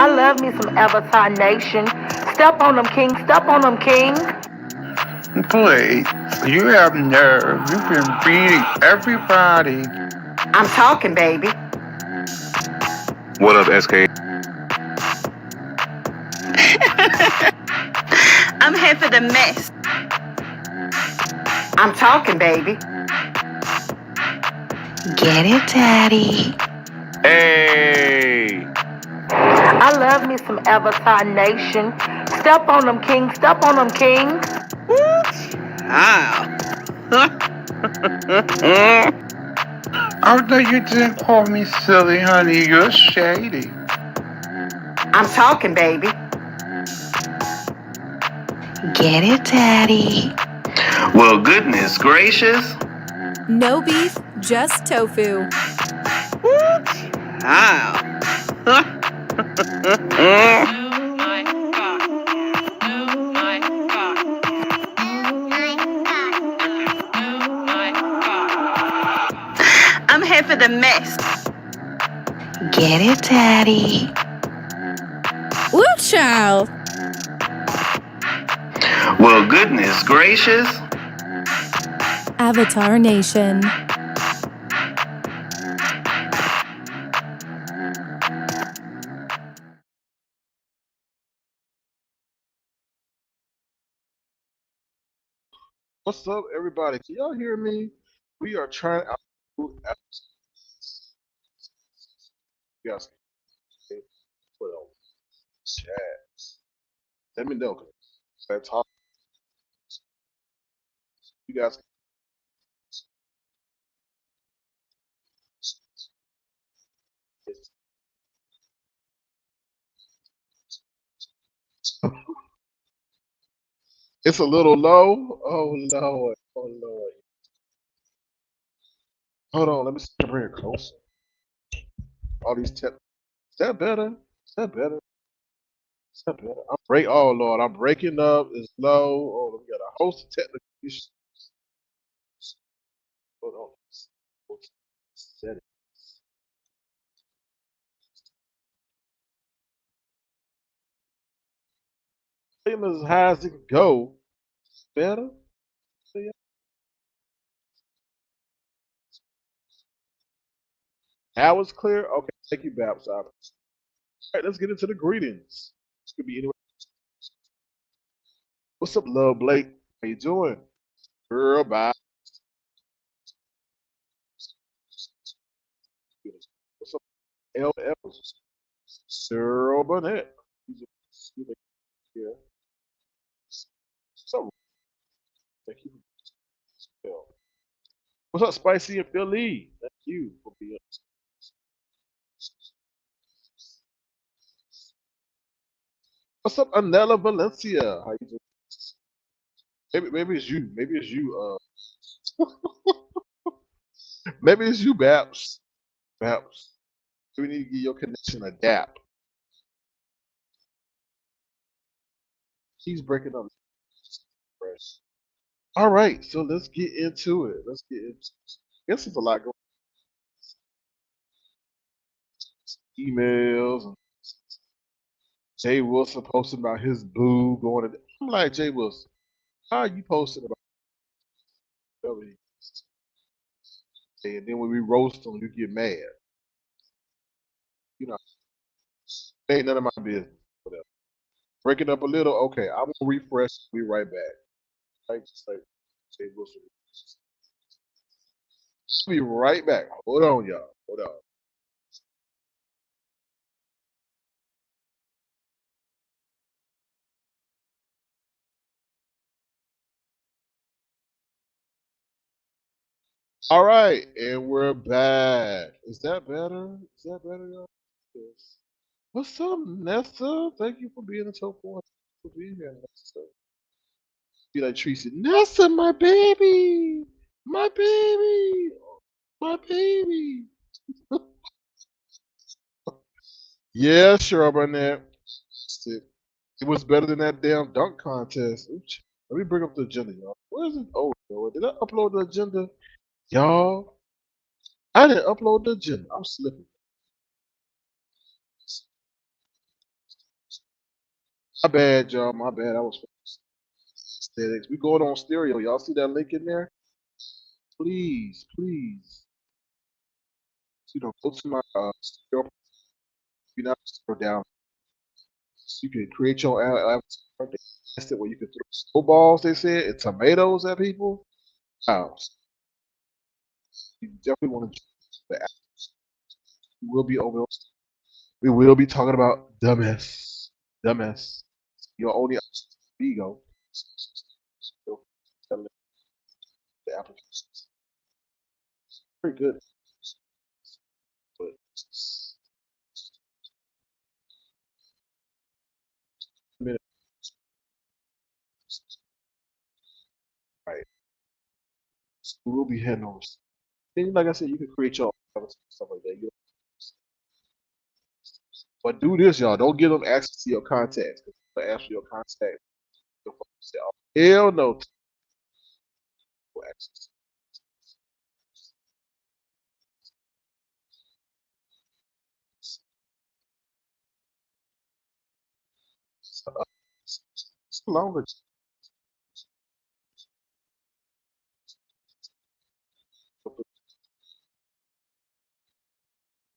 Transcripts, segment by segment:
I love me some Avatar Nation. Step on them, king. Step on them, king. Please, you have nerve. You've been beating everybody. I'm talking, baby. What up, SK? I'm here for the mess. I'm talking, baby. Get it, Daddy. Hey! I love me some Avatar Nation. Step on them, king. Step on them, king. Although you didn't call me silly, honey, you're shady. I'm talking, baby. Get it, Daddy. Well, goodness gracious. No beef, just tofu. I'm here for the mess. Get it, Daddy. Woo, child. Well, goodness gracious. Avatar Nation. What's up, everybody? Can y'all hear me? We are trying out new episodes. Yes. Put on chat. Let me know. Let's talk. You guys. It's a little low. Oh Lord. Oh Lord. Hold on. Let me bring it closer. All these tech. Is that better? Is that better? Is that better? Oh Lord, I'm breaking up. It's low. Oh, we got a host of technical issues. Hold on. Settings. Volume as high as it can go. Better? Yeah. Now it's clear? Okay, thank you, Babs. All right, let's get into the greetings. This could be anywhere. What's up, love Blake? How you doing? Girl, bye. What's up, LL? Cyril Burnett. He's here. What's up? Thank you. What's up, Spicy and Philly? Thank you for being. What's up, Anela Valencia? How you doing? Maybe it's you. Maybe it's you. Maybe it's you, Babs. Babs. We need to get your connection adapt. He's breaking up. All right, so let's get into it. Let's get into it. I guess there's a lot going on. Emails and Jay Wilson posting about his boo going to. I'm like, Jay Wilson, how are you posting about Philly? And then when we roast them, you get mad. You know, ain't none of my business. Whatever. Breaking up a little, okay, I'm gonna refresh. Be right back. Like, just like Jay Wilson. Be right back. Hold on, y'all. Hold on. All right, and we're back. Is that better? Is that better, y'all? Yes. What's up, Nessa? Thank you for being a top one. For being here, Nessa. Be like Tracy. Nessa, my baby. My baby. My baby. Yeah, sure, Barnett. It was better than that damn dunk contest. Oops. Let me bring up the agenda, y'all. Where is it? Oh, Lord. Did I upload the agenda? Y'all, I didn't upload the agenda. I'm slipping. My bad, y'all. My bad. I was aesthetics. We going on stereo. Y'all see that link in there? Please, please. Go to my stereo. You not scroll down. So you can create your avatar. They tested where you can throw snowballs. They said and tomatoes at people. Wow. You definitely want to join the app. We will be over. We will be talking about the mess. The mess. Your only option is Vigo. So, the applications. Pretty good. But a minute, right. So we'll be heading over. Then, like I said, you can create your own stuff like that. But do this, y'all. Don't give them access to your contacts. If they ask for your contact, they'll say, oh, hell no. No access. It's longer.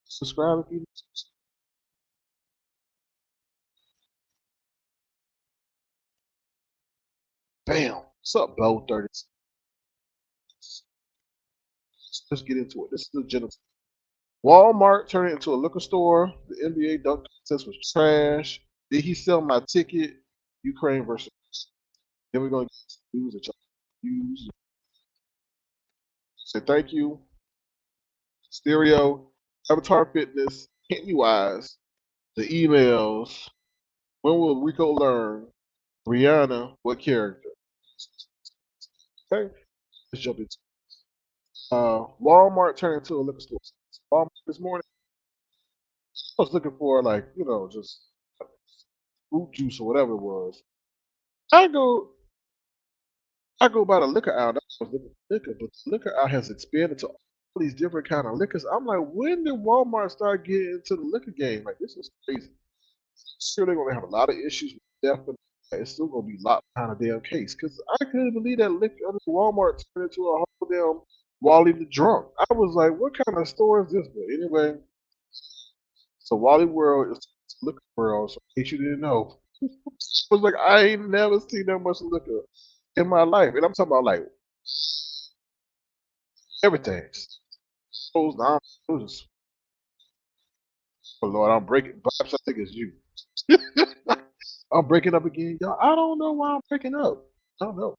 Subscribe if you bam. What's up, Bo 30? Let's get into it. This is the general. Walmart turned it into a liquor store. The NBA dunk contest was trash. Did he sell my ticket? Ukraine versus. Then we're going to get to news that y'all use. Say thank you. Stereo, Avatar Fitness, Hennywise, the emails. When will Rico learn? Brianna, what character? Okay, let's jump into Walmart turned into a liquor store. Walmart this morning, I was looking for just fruit juice or whatever it was. I go I go by the liquor aisle. I was looking for liquor, but the liquor aisle has expanded to all these different kind of liquors. I'm like, when did Walmart start getting into the liquor game? Like, this is crazy. Sure, they're gonna have a lot of issues with theft, but it's still gonna be locked behind a damn case. Because I couldn't believe that liquor, Walmart turned into a whole damn Wally the Drunk. I was like, what kind of store is this? But anyway, so Wally World is liquor world. So in case you didn't know, I was like, I ain't never seen that much liquor in my life, and I'm talking about like everything. Closed down. It was, oh Lord, I'm breaking. Perhaps I think it's you. I'm breaking up again, y'all. I don't know why I'm breaking up. I don't know.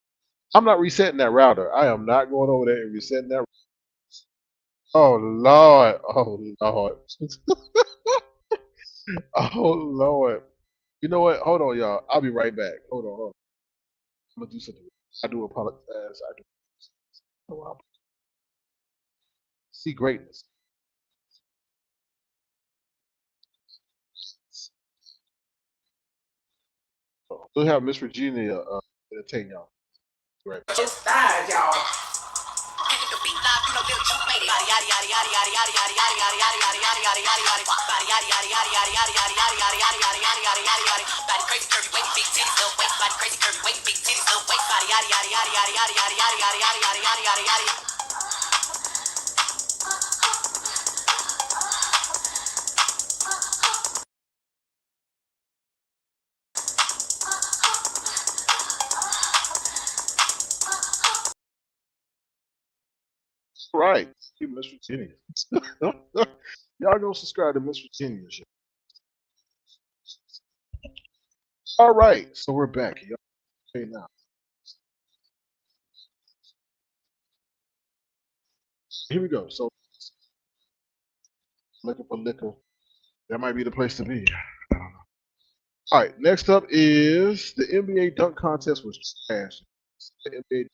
I'm not resetting that router. I am not going over there and resetting that. Oh Lord. Oh Lord. Oh Lord. You know what? Hold on, y'all. I'll be right back. Hold on. Hold on. I'm gonna do something. I do apologize. I do. Oh, see greatness. So we'll have Miss Virginia entertain y'all. Right. Right. You Miss Virginia. Y'all go subscribe to Miss Virginia. All right. So we're back. Y'all okay now. Here we go. So looking for liquor. That might be the place to be. I don't know. All right. Next up is the NBA dunk contest was trash. The NBA,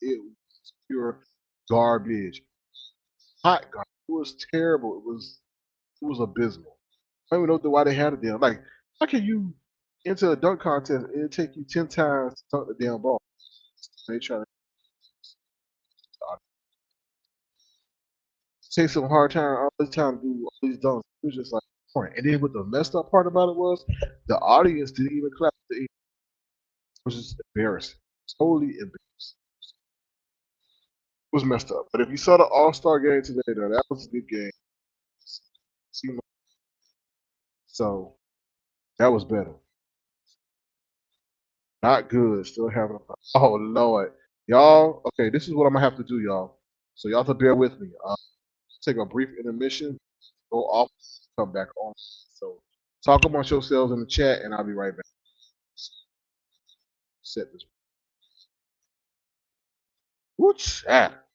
it was pure garbage. Hot garbage. It was terrible. It was abysmal. I don't even know why they had it there. Like, how can you enter a dunk contest and it take you 10 times to dunk the damn ball? They try to take some hard time all the time to do all these dunks. It was just like, boring. And then what the messed up part about it was, the audience didn't even clap. was just embarrassing. Totally embarrassing. It was messed up. But if you saw the All Star game today, though, that was a good game. So that was better. Not good. Still having a problem. Oh Lord, y'all. Okay, this is what I'm gonna have to do, y'all. So y'all have to bear with me. Take a brief intermission. Go off. Come back on. So talk amongst yourselves in the chat, and I'll be right back. Set this. What's that?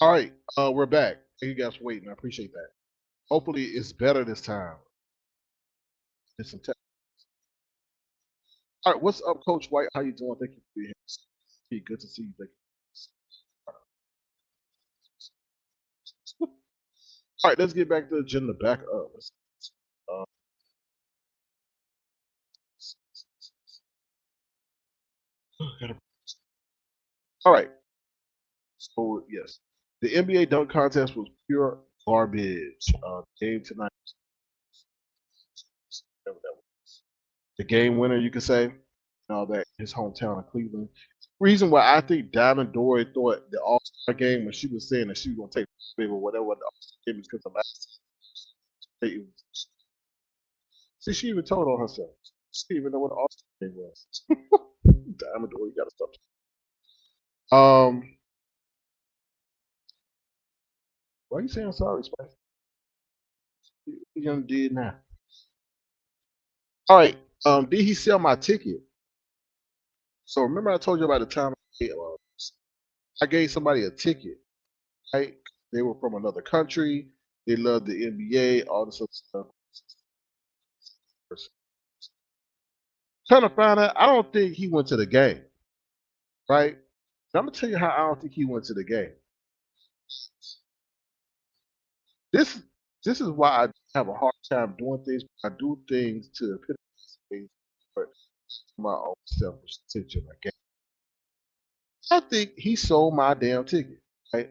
All right, we're back. Thank you guys for waiting. I appreciate that. Hopefully, it's better this time. It's some tech. All right, what's up, Coach White? How you doing? Thank you for being here. Good to see you. Thank you. All right, let's get back to the agenda. Back up. Uh, all right. So yes, the NBA dunk contest was pure garbage. Game tonight. Whatever that was. The game winner, you could say. That his hometown of Cleveland. Reason why I think Diamond Dory thought the All Star game when she was saying that she was gonna take the or whatever the All Star game is because the last time. See, she even told on herself. She didn't even know what the All Star game was. Diamond Dory, you gotta stop. Why are you saying sorry, Spice? What you gonna do now? All right. Did he sell my ticket? So remember I told you about the time I gave somebody a ticket, right? They were from another country. They loved the NBA, all this other stuff. Kind of found out, I don't think he went to the game, right? I'm gonna tell you how I don't think he went to the game. This this is why I have a hard time doing things. I do things to epitomize things for my own selfish attention. I think he sold my damn ticket, right?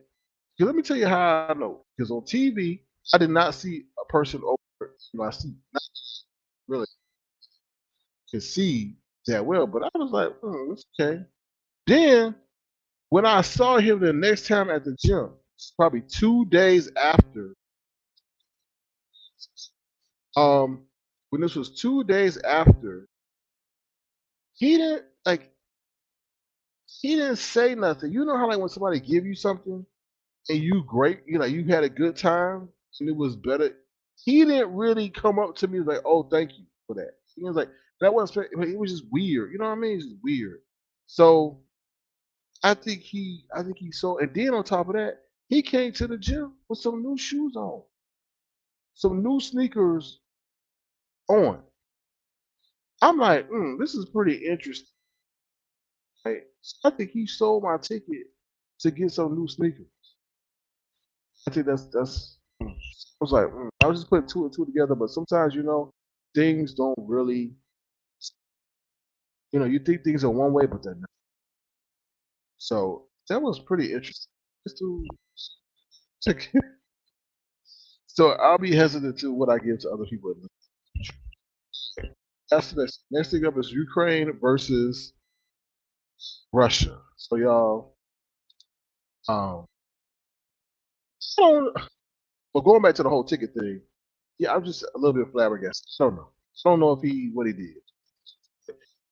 'Cause let me tell you how I know. Because on TV, I did not see a person over. I see not really can see that well, but I was like, it's okay. Then when I saw him the next time at the gym, probably 2 days after, when this was 2 days after, he didn't like He didn't say nothing. You know how like when somebody give you something and you great, you know, you had a good time and it was better. He didn't really come up to me like, "Oh, thank you for that." He was like, "That wasn't." It was just weird. You know what I mean? It's just weird. So I think he saw, and then on top of that, he came to the gym with some new shoes on, some new sneakers on. I'm like, this is pretty interesting. Right? So I think he sold my ticket to get some new sneakers. I think that's. I was like, I was just putting two and two together, but sometimes things don't really, you think things are one way, but they're not. So that was pretty interesting. Just to, so I'll be hesitant to what I give to other people. That's the next. Next thing up is Ukraine versus Russia. So y'all, um, I don't. But going back to the whole ticket thing, yeah, I'm just a little bit flabbergasted. I don't know. I don't know if what he did.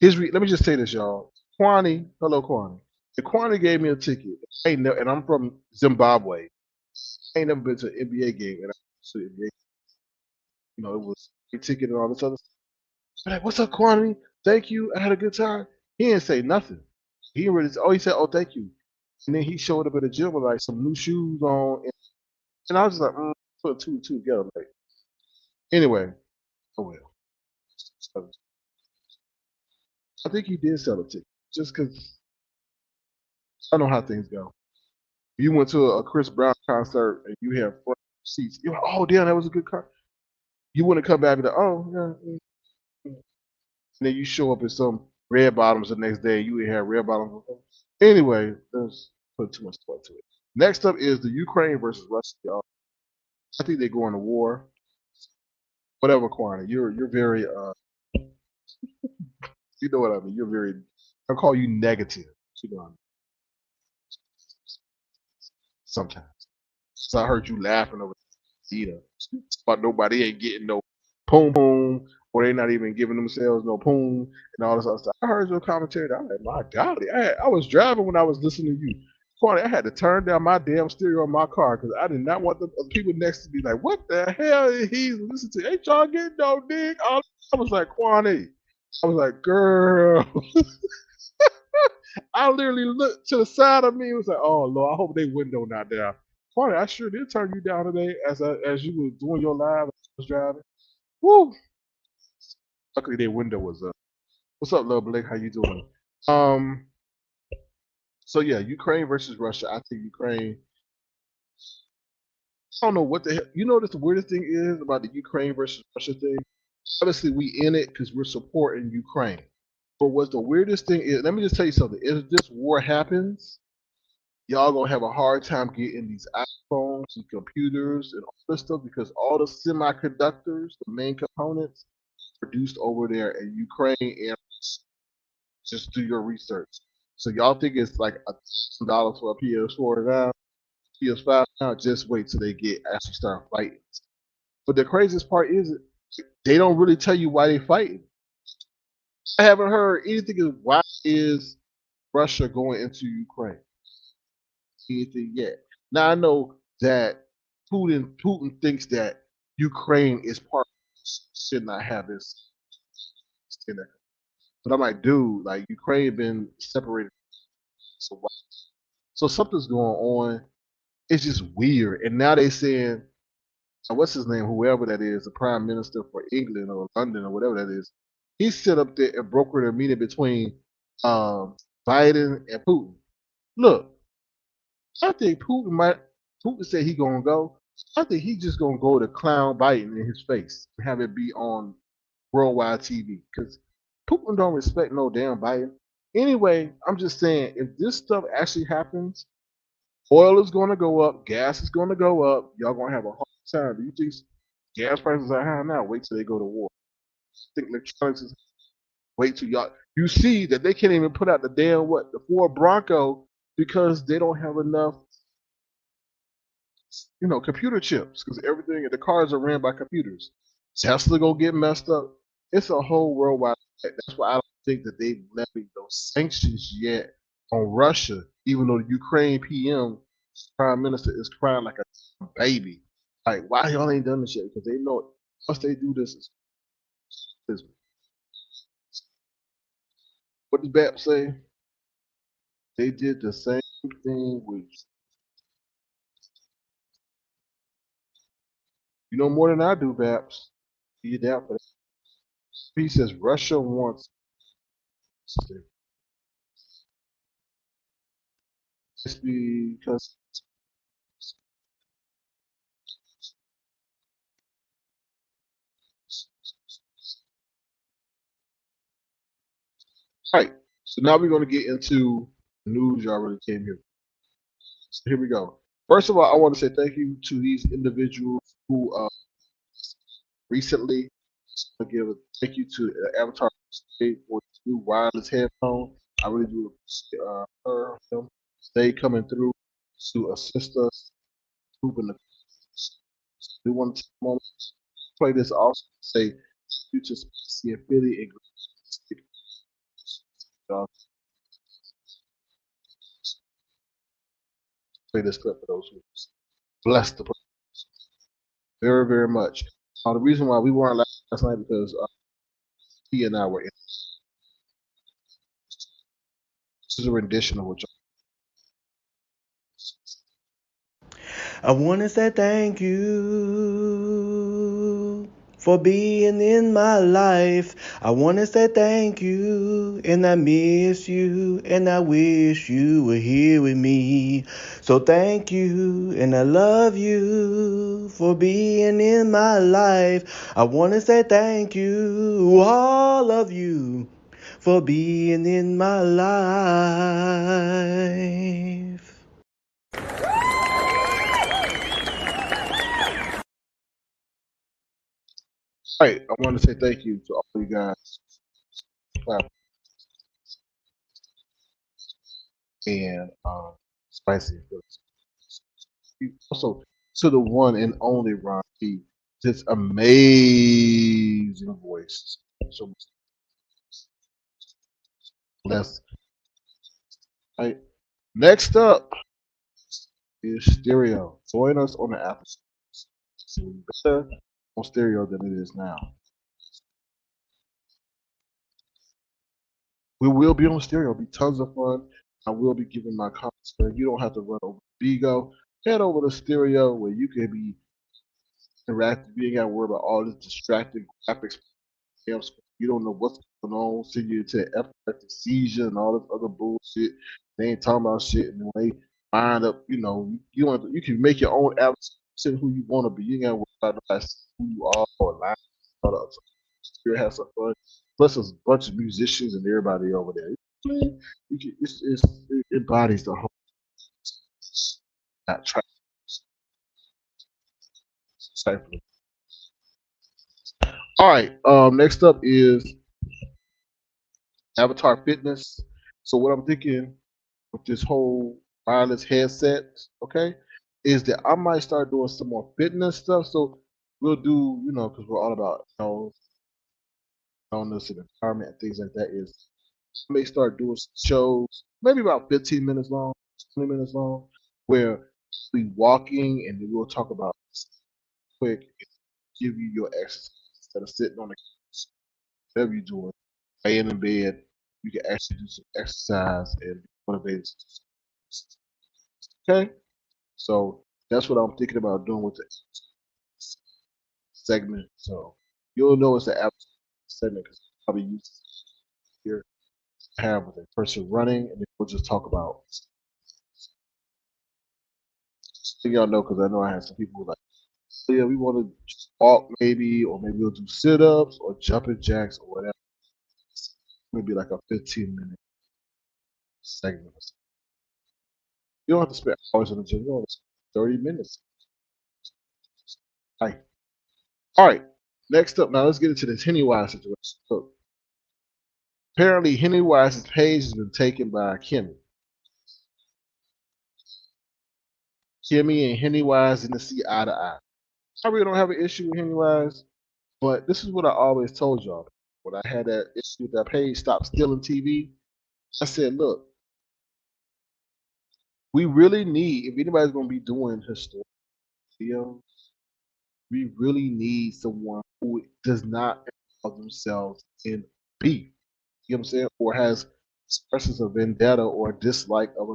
Let me just say this, y'all. Kwani, hello Kwani. If Kwani gave me a ticket, and I'm from Zimbabwe. I ain't never been to an NBA game, and I went to the NBA. It was a ticket and all this other stuff. I'm like, what's up, Kwani? Thank you. I had a good time. He didn't say nothing. He didn't really. He said, "Oh, thank you." And then he showed up at the gym with like some new shoes on, and I was just like, put two and two together. Like, anyway, oh well. I think he did sell a ticket just because I know how things go. You went to a Chris Brown concert and you have front seats. You're like, oh damn, that was a good car. You want to come back and be like, oh yeah. And then you show up in some red bottoms the next day. You ain't have red bottoms. Anyway, let's put too much thought to it. Next up is the Ukraine versus Russia, y'all. I think they're going to war. Whatever, Kwana. You're very you know what I mean. You're very. I call you negative. You know what I mean? Sometimes. So I heard you laughing over Zeta about nobody ain't getting no poom poom, or they not even giving themselves no poom and all this other stuff. I heard your commentary. I'm like, my God, I was driving when I was listening to you. Quality, I had to turn down my damn stereo in my car because I did not want the people next to me like, what the hell is he listening to? Ain't y'all getting no dick? I was like, Kwani. I was like, girl. I literally looked to the side of me and was like, oh Lord, I hope they window not down. Kwani, I sure did turn you down today as you were doing your live as I was driving. Woo! Luckily their window was up. What's up, little Blake? How you doing? Um so yeah, Ukraine versus Russia. I think Ukraine. I don't know what the hell. You know what the weirdest thing is about the Ukraine versus Russia thing? Honestly, we in it because we're supporting Ukraine. But what the weirdest thing is, let me just tell you something. If this war happens, y'all gonna have a hard time getting these iPhones and computers and all this stuff because all the semiconductors, the main components, produced over there in Ukraine and just do your research. So y'all think it's like $1,000 for a PS4 now, PS5 now? Just wait till they get actually start fighting. But the craziest part is they don't really tell you why they fighting. I haven't heard anything of why is Russia going into Ukraine. Anything yet? Now I know that Putin thinks that Ukraine is part of this, should not have this. But I'm like, dude, like Ukraine been separated. So why? So something's going on. It's just weird. And now they saying, what's his name? Whoever that is, the prime minister for England or London or whatever that is, he set up there and brokered a meeting between Biden and Putin. Look, I think Putin said he gonna go. I think he just gonna go to clown Biden in his face and have it be on worldwide TV because Putin don't respect no damn Biden. Anyway, I'm just saying if this stuff actually happens, oil is gonna go up, gas is gonna go up. Y'all gonna have a hard time. Do you think gas prices are high now? Wait till they go to war. I think electronics is wait till y'all. You see that they can't even put out the damn the Ford Bronco because they don't have enough computer chips because everything the cars are ran by computers. Tesla gonna get messed up. It's a whole worldwide. That's why I don't think that they've levied those sanctions yet on Russia, even though the Ukraine PM Prime Minister is crying like a baby. Like, why y'all ain't done this yet? Because they know once they do this, is what did BAP say? They did the same thing with you know more than I do, BAPs. Be that for that. He says Russia wants this because right. So now we're going to get into the news you already came here. So here we go. First of all, I want to say thank you to these individuals who recently. I give a thank you to Avatar for this new wireless headphone. I really do appreciate her, him, they coming through to assist us moving the. We want to take a moment to play this also say future Spacey and Philly and uh, play this clip for those who bless the very very much. The reason why we weren't last night because he and I were in. This is a rendition of what y'all. I want to say thank you for being in my life. I want to say thank you, and I miss you, and I wish you were here with me. So thank you, and I love you for being in my life. I want to say thank you, all of you, for being in my life. All right, I want to say thank you to all you guys. And Spicy. Also to the one and only Ron P. This amazing voice. So blessed. Right. Next up is Stereo. Join us on the Apple Store. Better on Stereo than it is now. We will be on Stereo. It'll be tons of fun. I will be giving my comments. You don't have to run over Bigo. Head over to Stereo where you can be interactive. You ain't got to worry about all this distracting graphics. You don't know what's going on. Send you into epileptic seizure and all this other bullshit. They ain't talking about shit, and when they wind up, you can make your own avatar, who you want to be. You ain't got to worry about who you are or lie. Spirit has some fun. Plus, there's a bunch of musicians and everybody over there. It embodies the whole. Not try. All right. Next up is Avatar Fitness. So what I'm thinking with this whole wireless headset, okay, is that I might start doing some more fitness stuff. So we'll do, because we're all about wellness and empowerment and things like that. Is I may start doing some shows, maybe about 15 minutes long, 20 minutes long, where we walking and then we'll talk about quick, give you your exercise instead of sitting on the couch, whatever you're doing, laying in bed. You can actually do some exercise and be motivated. Okay, so that's what I'm thinking about doing with the segment. So you'll know it's an app segment because I'll be used here to have with a person running, and then we'll just talk about. So y'all know because I know I have some people who like, "Oh, yeah, we want to just walk maybe, or maybe we'll do sit-ups or jumping jacks or whatever. Maybe like a 15-minute segment. You don't have to spend hours in the gym. You only spend 30 minutes. Hi. All right. Next up, now let's get into this Hennywise situation. So apparently, Hennywise's page has been taken by Kimmy. Kimmy and Hennywise didn't see eye to eye. I really don't have an issue with Hennywise, but this is what I always told y'all. When I had that issue with that page, stop stealing TV, I said, look, We really need, if anybody's going to be doing historical videos, we really need someone who does not involve themselves in beef. You know what I'm saying? Or has expressions of vendetta or dislike of a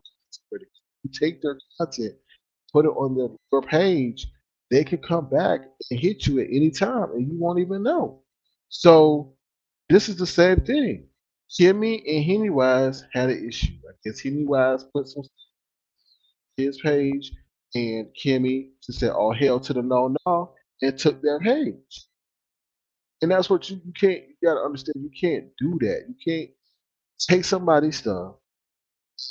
critic. You take their content, put it on your page, they can come back and hit you at any time and you won't even know. So this is the same thing. Kimmy and Hennywise had an issue. I guess Hennywise put some his page and Kimmy just said, "Oh hell to the no no," and took their page. And that's what you can't, you gotta understand, you can't do that. You can't take somebody's stuff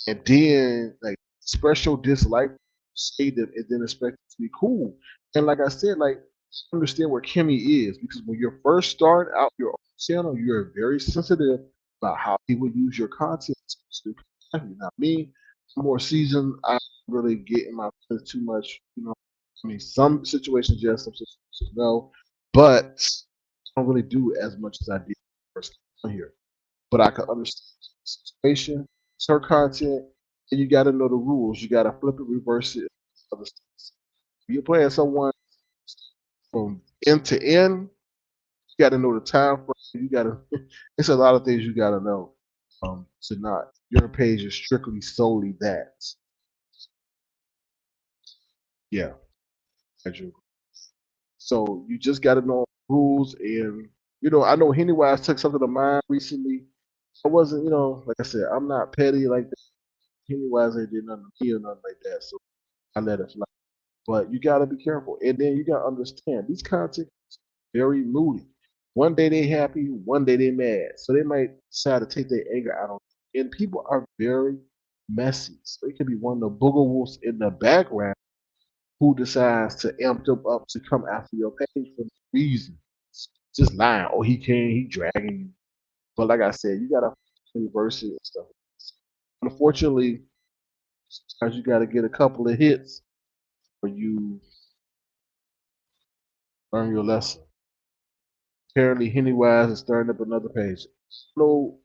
and then like express your dislike, say them, and then expect it to be cool. And like I said, like understand where Kimmy is because when you're first starting out your own channel, you're very sensitive about how people use your content. Not me. I'm more seasoned. I don't really get in my feelings too much. You know, I mean, some situations yes, some situations no, but I don't really do as much as I did first on here. But I can understand the situation, it's her content, and you got to know the rules. You got to flip it, reverse it, other stuff. If you're playing someone from end to end, you got to know the time frame. You got to. It's a lot of things you got to know. To not your page is strictly solely that. Yeah, I do. So you just got to know rules, and you know I know Hennywise took something to mind recently. I wasn't, you know, like I said, I'm not petty like that. Hennywise ain't did nothing to me or nothing like that, so I let it fly. But you gotta be careful, and then you gotta understand these content is very moody. One day they happy, one day they mad, so they might decide to take their anger out on. You. And people are very messy, so it could be one of the booger wolves in the background who decides to amp them up to come after your page for no reason. Just lying. Oh, he can, he dragging you. But like I said, you gotta reverse it and stuff. Unfortunately, sometimes you gotta get a couple of hits for you learn your lesson. Apparently, Hennywise is starting up another page. No,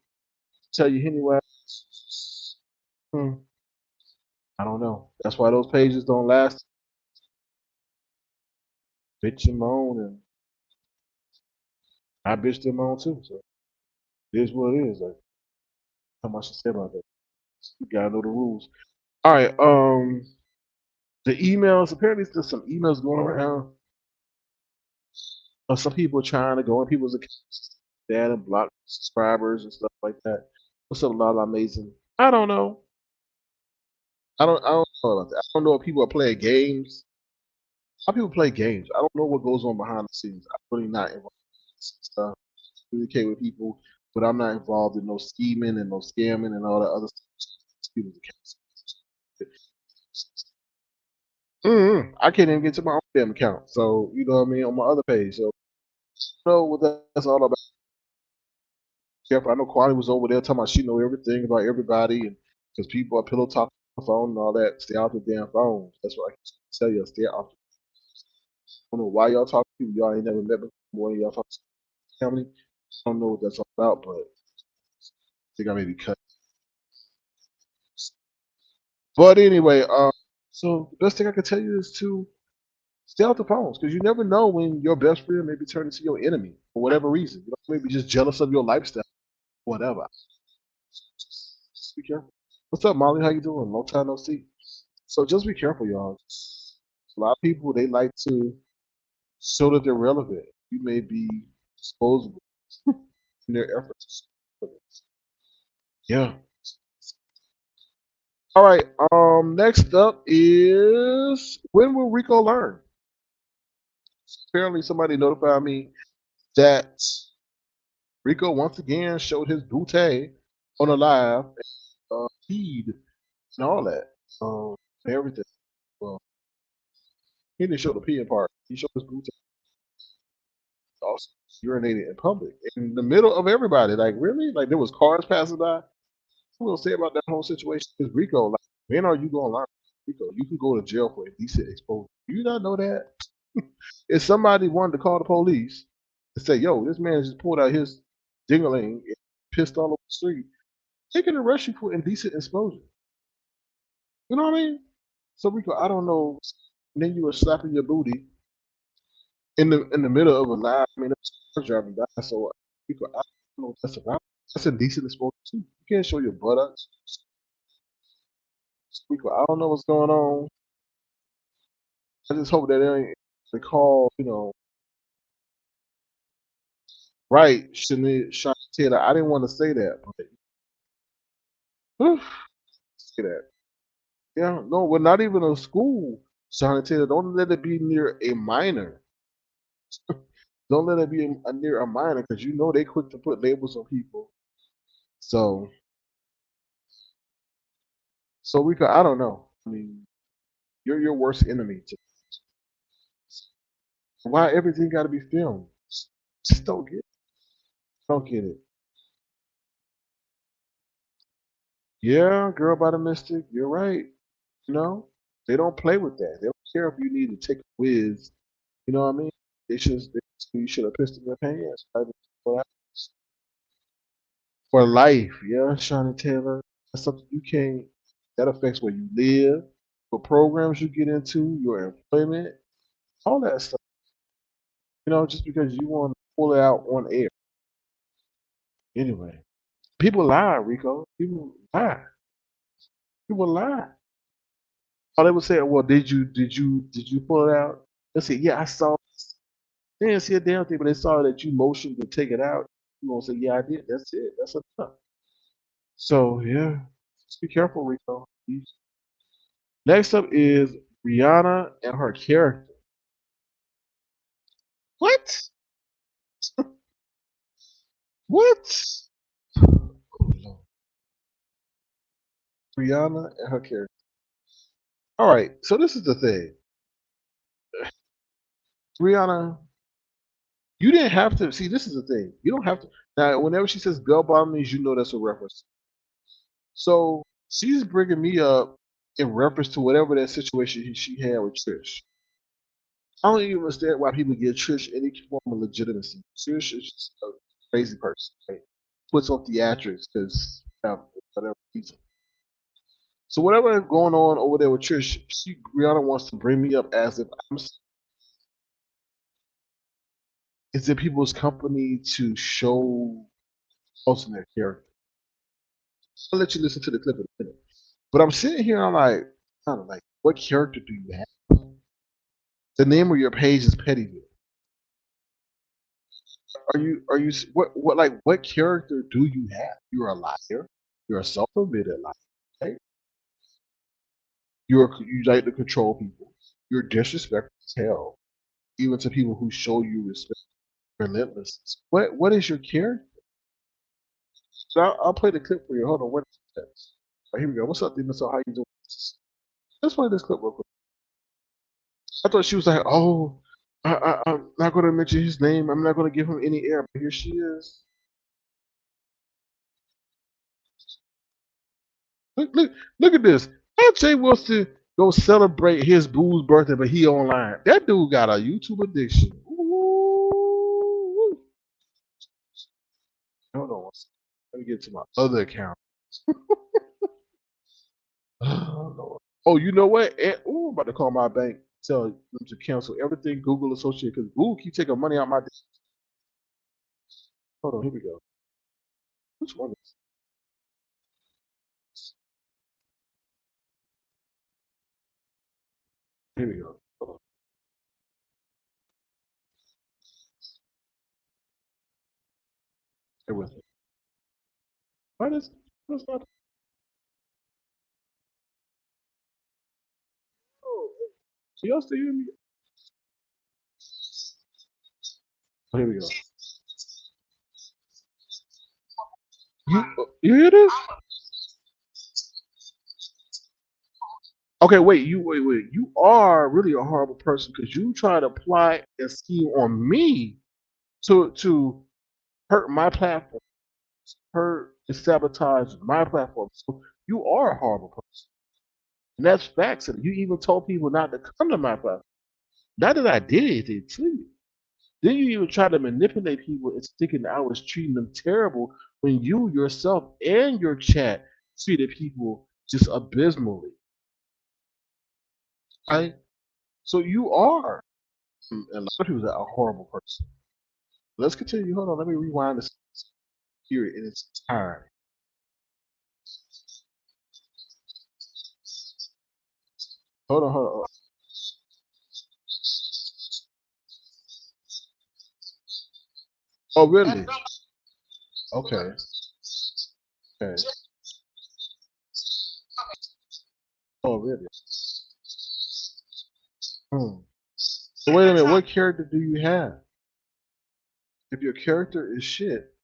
tell you Hennywise. Hmm, I don't know. That's why those pages don't last. Bitch and moan, and I bitched and moan too. So it is what it is. Like, how much to say about that? You gotta know the rules. All right. The emails. Apparently, there's some emails going around. Some people are trying to go on people's accounts and block subscribers and stuff like that. What's up, Lala Amazing? I don't know. I don't know about that. I don't know if people are playing games. How people play games. I don't know what goes on behind the scenes. I'm really not involved in this stuff. Communicate with people, but I'm not involved in no scheming and no scamming and all that other stuff. People's accounts. I can't even get to my own damn account. So you know what I mean on my other page. So I know what that's all about. Careful. I know Kwani was over there talking about she know everything about everybody, and because people are pillow talking on the phone and all that. Stay off the damn phones. That's what I can tell you. Stay off. I don't know why y'all talk to people y'all ain't never met before. Y'all talk to family. I don't know what that's all about, but I think I may be cut. But anyway, so the best thing I can tell you is to stay off the phones because you never know when your best friend may be turning into your enemy for whatever reason. You know, maybe just jealous of your lifestyle, whatever. Just be careful. What's up, Molly? How you doing? Long time no see. So just be careful, y'all. A lot of people they like to show that they're relevant. You may be disposable in their efforts. Yeah. All right. Next up is when will Rico learn? Apparently, somebody notified me that Rico once again showed his booty on a live feed and all that. Everything. Well, he didn't show the peeing part. He showed his booty. Also urinated in public in the middle of everybody. Like really? Like there was cars passing by. What will say about that whole situation is Rico. Like when are you going to learn? Rico, you can go to jail for indecent exposure. Do you not know that? If somebody wanted to call the police and say, "Yo, this man just pulled out his dingling and pissed all over the street," they can arrest you for indecent exposure. You know what I mean? So Rico, I don't know. And then you were slapping your booty in the middle of a live. I mean, there's a car driving by. So Rico, I don't know what that's about. That's indecent exposure too. You can't show your buttocks. Rico, I don't know what's going on. I just hope that they call, right, Shania Taylor. I didn't want to say that, but say that. Yeah, no, we're not even a school. Shania Taylor, don't let it be near a minor. Don't let it be near a minor because you know they quick to put labels on people. So, so Rico, I don't know. I mean, you're your worst enemy. Why everything got to be filmed? Just don't get it. Don't get it. Yeah, girl by the mystic. You're right. You know, they don't play with that. They don't care if you need to take a whiz. You know what I mean? You should have pissed in your pants. Right? For life, yeah, Shauna Taylor. That's something you can't. That affects where you live, what programs you get into, your employment, all that stuff. Just because you want to pull it out on air. Anyway, people lie, Rico. People lie. People lie. Oh, they would say, "Well, did you pull it out?" They say, "Yeah, I saw." They didn't see a damn thing, but they saw that you motioned to take it out. You gonna say, "Yeah, I did." That's it. That's enough. So yeah, just be careful, Rico. Next up is Brianna and her character. What? What? Oh, Lord. Brianna and her character. All right, so this is the thing. Brianna, you didn't have to see. This is the thing. You don't have to. Now, whenever she says "bell bottomies," you know that's a reference. So she's bringing me up in reference to whatever that situation she had with Trish. I don't even understand why people give Trish any form of legitimacy. Trish is just a crazy person. Right? Puts on theatrics because whatever reason. So whatever is going on over there with Trish, Brianna wants to bring me up as if it's in people's company to show also their character. I'll let you listen to the clip in a minute. But I'm sitting here and I'm like, kind of like, what character do you have? The name of your page is Pettyville. Are you what character do you have? You're a liar. You're a self-admitted liar. Okay? You like to control people. You're disrespectful as hell, even to people who show you respect. Relentless. What is your character? So I'll play the clip for you. Hold on. What is that? Right, here we go. What's up, Demon? So how you doing? Let's play this clip real quick. I thought she was like, oh, I'm not going to mention his name. I'm not going to give him any air. But here she is. Look at this. How Jay wants to go celebrate his boo's birthday, but he online. That dude got a YouTube addiction. Ooh. Hold on. Let me get to my other account. Oh, Lord. Oh, you know what? I'm about to call my bank. Tell them to cancel everything Google associated because Google keep taking money out my. Hold on. Here we go. Which one is? Here we go. Hold on. Stay with me. What is? What's that? Oh, so y'all still hear me? Oh, here we go. You hear this? Okay, wait. You are really a horrible person because you try to apply a scheme on me to hurt my platform, hurt and sabotage my platform. So you are a horrible person, and that's facts. And you even told people not to come to my platform. Not that I did anything to you. Then you even try to manipulate people and thinking I was treating them terrible when you yourself and your chat treated people just abysmally. right? So you are, and a lot of people are a horrible person. Let's continue. Hold on, let me rewind this. Hear it in its entirety. Hold on. Oh, really? Okay. Okay. Oh, really? Hmm. So wait a minute. What character do you have? If your character is shit,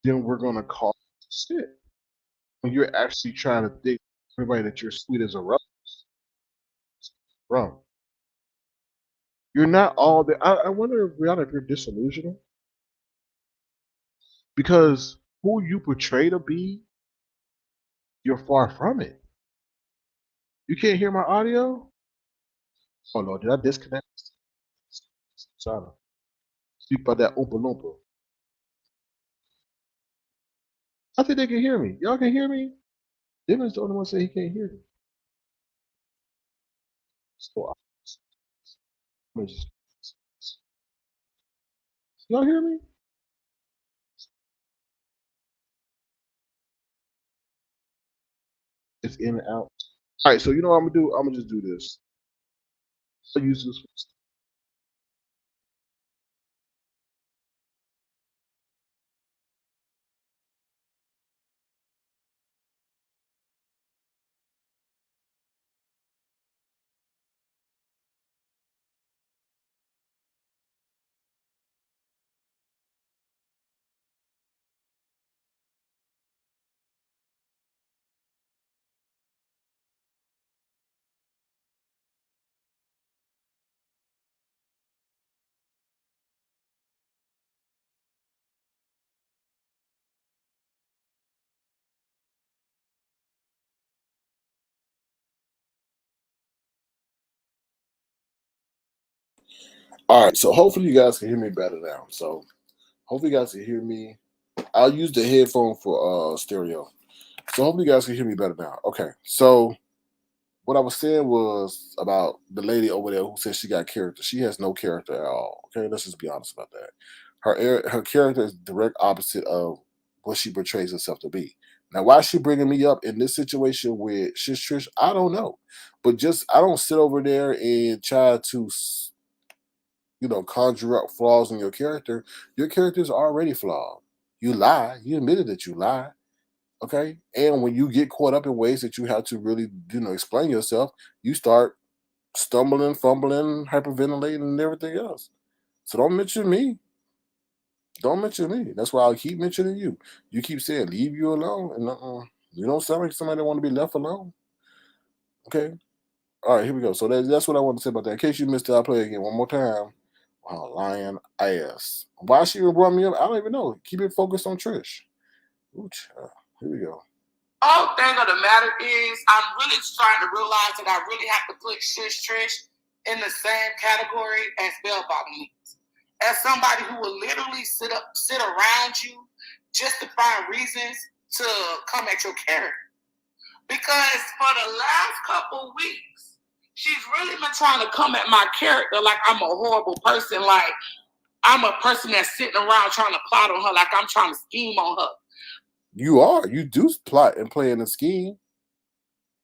then we're gonna call it shit. When you're actually trying to think everybody that you're sweet as a rum. You're not all the. I wonder, Brianna, if you're disillusional because who you portray to be, you're far from it. You can't hear my audio? Oh no, did I disconnect? Sorry. Speak about that Oompa Loompa. I think they can hear me. Y'all can hear me? Demon's the only one say he can't hear me. So I'm just, y'all hear me? It's in and out. All right, so you know what I'm gonna do? I'm gonna just do this. I'll use this. All right, so hopefully you guys can hear me better now. So hopefully you guys can hear me. I'll use the headphone for stereo. So hopefully you guys can hear me better now. Okay, so what I was saying was about the lady over there who said she got character. She has no character at all. Okay, let's just be honest about that. Her character is direct opposite of what she portrays herself to be. Now, why is she bringing me up in this situation with Shish Trish? I don't know, but just I don't sit over there and try to conjure up flaws in your character. Your character is already flawed. You lie. You admitted that you lie. Okay. And when you get caught up in ways that you have to really, explain yourself, you start stumbling, fumbling, hyperventilating, and everything else. So don't mention me. Don't mention me. That's why I'll keep mentioning you. You keep saying leave you alone, and you don't sound like somebody that want to be left alone. Okay. All right, here we go. So that's what I want to say about that. In case you missed it, I'll play it again one more time. Wow, lying ass. Why she even brought me up? I don't even know. Keep it focused on Trish. Ooh, here we go. All thing of the matter is, I'm really starting to realize that I really have to put Shush Trish in the same category as bell bottom needs. As somebody who will literally sit around you just to find reasons to come at your character. Because for the last couple weeks, she's really been trying to come at my character like I'm a horrible person, like I'm a person that's sitting around trying to plot on her, like I'm trying to scheme on her. You are. You do plot and play in a scheme.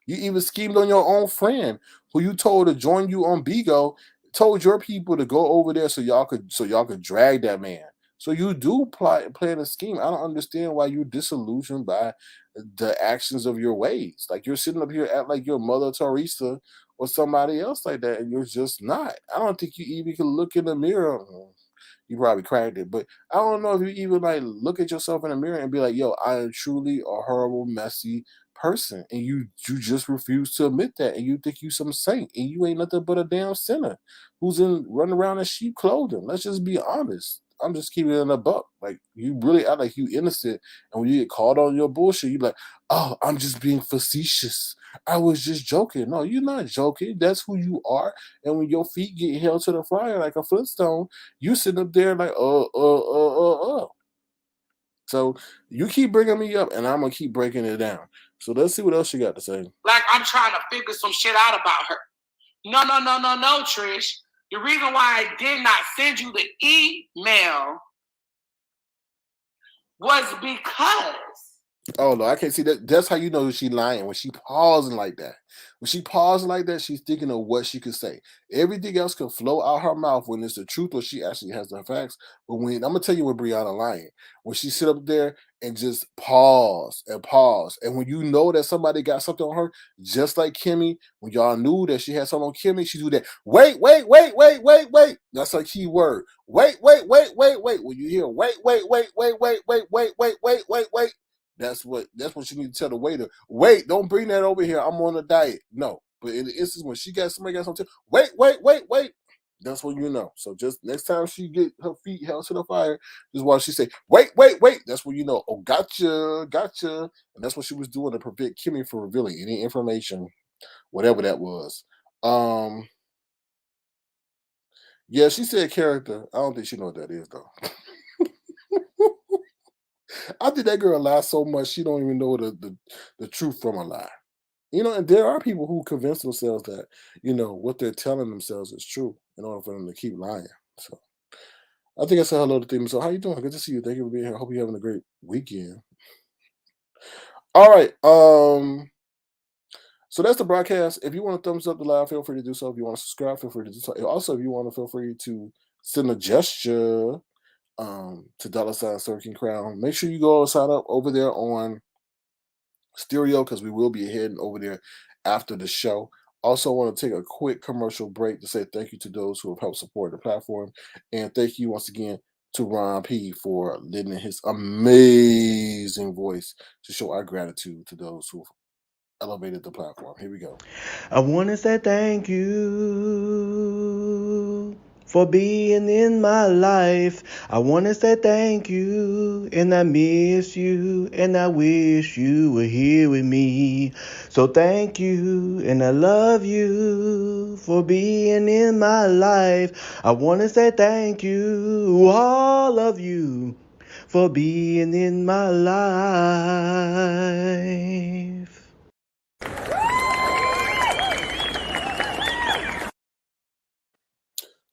You even schemed on your own friend who you told to join you on Bigo, told your people to go over there so y'all could drag that man. So you do plot and play in a scheme. I don't understand why you're disillusioned by the actions of your ways. Like you're sitting up here at like your mother Teresa or somebody else like that, and you're just not. I don't think you even can look in the mirror. You probably cracked it, but I don't know if you even like look at yourself in the mirror and be like, "Yo, I am truly a horrible, messy person," and you just refuse to admit that, and you think you some saint, and you ain't nothing but a damn sinner who's in running around in sheep clothing. Let's just be honest. I'm just keeping it in a buck. Like you really act like you innocent, and when you get caught on your bullshit, you be like, "Oh, I'm just being facetious. I was just joking." No, you're not joking. That's who you are. And when your feet get held to the fire like a Flintstone, you sitting up there like, So you keep bringing me up, and I'm gonna keep breaking it down. So let's see what else you got to say. Like I'm trying to figure some shit out about her. No, Trish. The reason why I did not send you the email was because. Oh no, I can't see that. That's how you know she's lying, when she pausing like that. When she pausing like that, she's thinking of what she could say. Everything else can flow out her mouth when it's the truth or she actually has the facts. But when I'm gonna tell you when Brianna lying, when she sit up there and just pause, and when you know that somebody got something on her, just like Kimmy, when y'all knew that she had something on Kimmy, she do that. Wait. That's her key word. Wait. When you hear wait. That's what you need to tell the waiter. Wait, don't bring that over here. I'm on a diet. No. But in the instance when somebody got something, wait. That's when you know. So just next time she get her feet held to the fire, just while she say, wait. That's when you know, oh, gotcha. And that's what she was doing to prevent Kimmy from revealing any information, whatever that was. Yeah, she said character. I don't think she know what that is though. I think that girl lies so much she don't even know the truth from a lie. And there are people who convince themselves that, what they're telling themselves is true in order for them to keep lying. So I think I said hello to them. So how you doing? Good to see you. Thank you for being here. I hope you're having a great weekend. All right. So that's the broadcast. If you want to thumbs up the live, feel free to do so. If you want to subscribe, feel free to do so. Also, if you want to, feel free to send a gesture to $Circling Crown. Make sure you go and sign up over there on Stereo, because we will be heading over there after the show. Also, want to take a quick commercial break to say thank you to those who have helped support the platform, and thank you once again to Ron P for lending his amazing voice to show our gratitude to those who have elevated the platform. Here we go. I want to say thank you for being in my life. I want to say thank you, and I miss you, and I wish you were here with me. So thank you, and I love you for being in my life. I want to say thank you, all of you, for being in my life.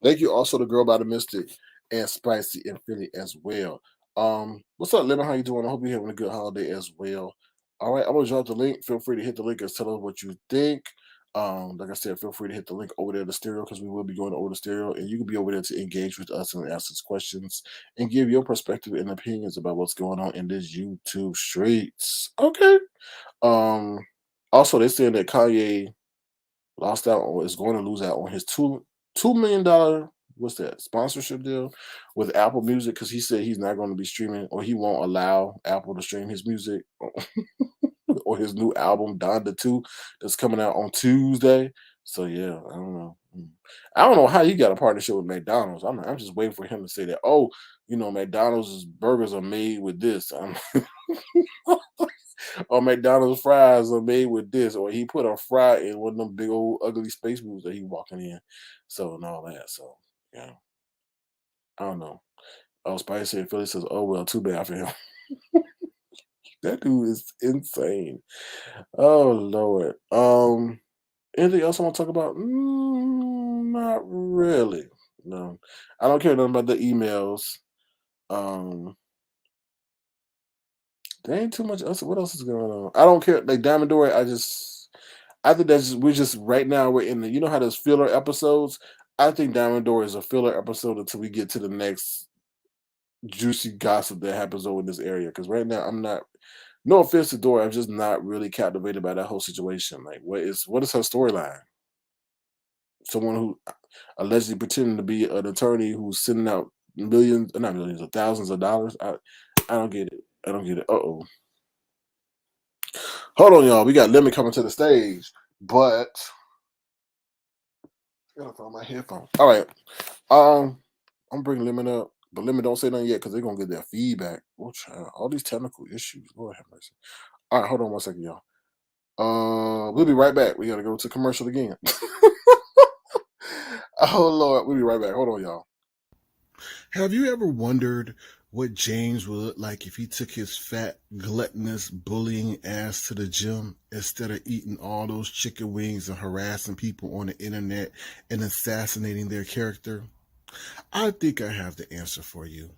Thank you also to Girl by the Mystic and Spicy and Philly as well. What's up, Lemon? How you doing? I hope you're having a good holiday as well. All right, I'm gonna drop the link. Feel free to hit the link and tell us what you think. Like I said, feel free to hit the link over there to Stereo, because we will be going over to Stereo, and you can be over there to engage with us and ask us questions and give your perspective and opinions about what's going on in this YouTube streets. Okay. Also, they're saying that Kanye lost out or is going to lose out on his $2 million sponsorship deal with Apple Music, because he said he's not going to be streaming, or he won't allow Apple to stream his music or his new album Donda 2 that's coming out on Tuesday. So yeah, I don't know. I don't know how he got a partnership with McDonald's. I'm just waiting for him to say that. Oh, McDonald's burgers are made with this. Or McDonald's fries are made with this, or he put a fry in one of them big old ugly space moves that he walking in. So and all that. So yeah, I don't know. Oh, Spicy and Philly says, "Oh well, too bad for him." That dude is insane. Oh Lord. Anything else I want to talk about? Not really. No, I don't care nothing about the emails. There ain't too much else. What else is going on? I don't care. Like Diamond Dory, I think we're just right now we're in the, how there's filler episodes. I think Diamond Dory is a filler episode until we get to the next juicy gossip that happens over in this area. Because right now I'm not. No offense to Dory, I'm just not really captivated by that whole situation. Like, what is her storyline? Someone who allegedly pretending to be an attorney who's sending out millions, not millions, of thousands of dollars. I don't get it. I don't get it. Uh-oh. Hold on, y'all. We got Lemon coming to the stage, but I gotta find my headphones. All right. I'm bringing Lemon up, but Lemon don't say nothing yet because they're gonna get their feedback. Oh, child. All these technical issues. Lord have mercy. All right, hold on one second, y'all. We'll be right back. We gotta go to commercial again. Oh Lord, we'll be right back. Hold on, y'all. Have you ever wondered what James would look like if he took his fat, gluttonous, bullying ass to the gym instead of eating all those chicken wings and harassing people on the internet and assassinating their character? I think I have the answer for you.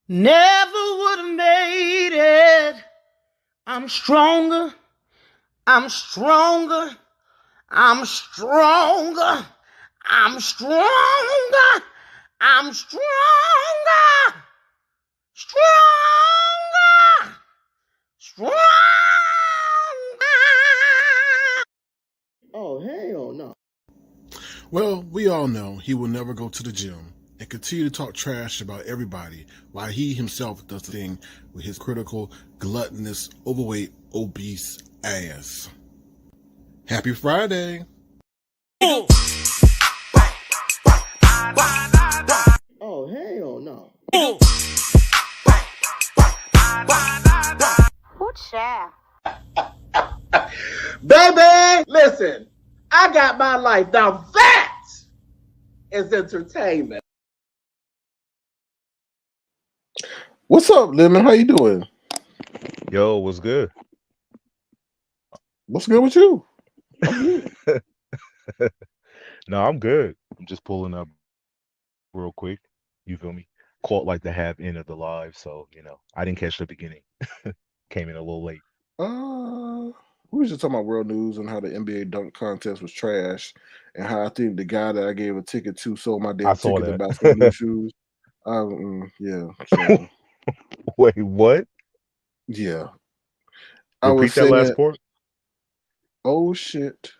Never would have made it. I'm stronger. I'm stronger. I'm stronger. I'm stronger. I'm stronger. Stronger. Stronger. Oh, hell no. Well, we all know he will never go to the gym and continue to talk trash about everybody while he himself does the thing with his critical, gluttonous, overweight, obese ass. Happy Friday! Oh, hell no. Ooh, child. Baby, listen, I got my life. Now that is entertainment. What's up, Lemon? How you doing? Yo, what's good? What's good with you? No, I'm good. I'm just pulling up real quick. You feel me? Caught like the half end of the live, so I didn't catch the beginning. Came in a little late. We was just talking about world news and how the NBA dunk contest was trash, and how I think the guy that I gave a ticket to sold my damn saw ticket to that. buy some new shoes. Yeah. So, Wait, what? yeah. I was Repeat that saying, last part. oh shit.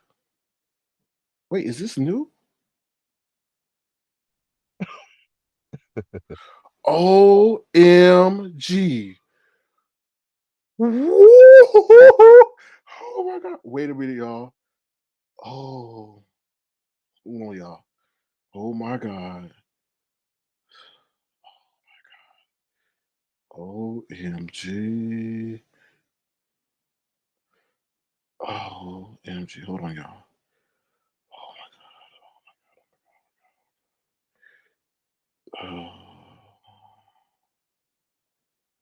Wait, is this new? OMG. Oh my god. Wait a minute, y'all. Oh. Come on, y'all. Oh my god. OMG. OMG. Hold on, y'all. Oh my god.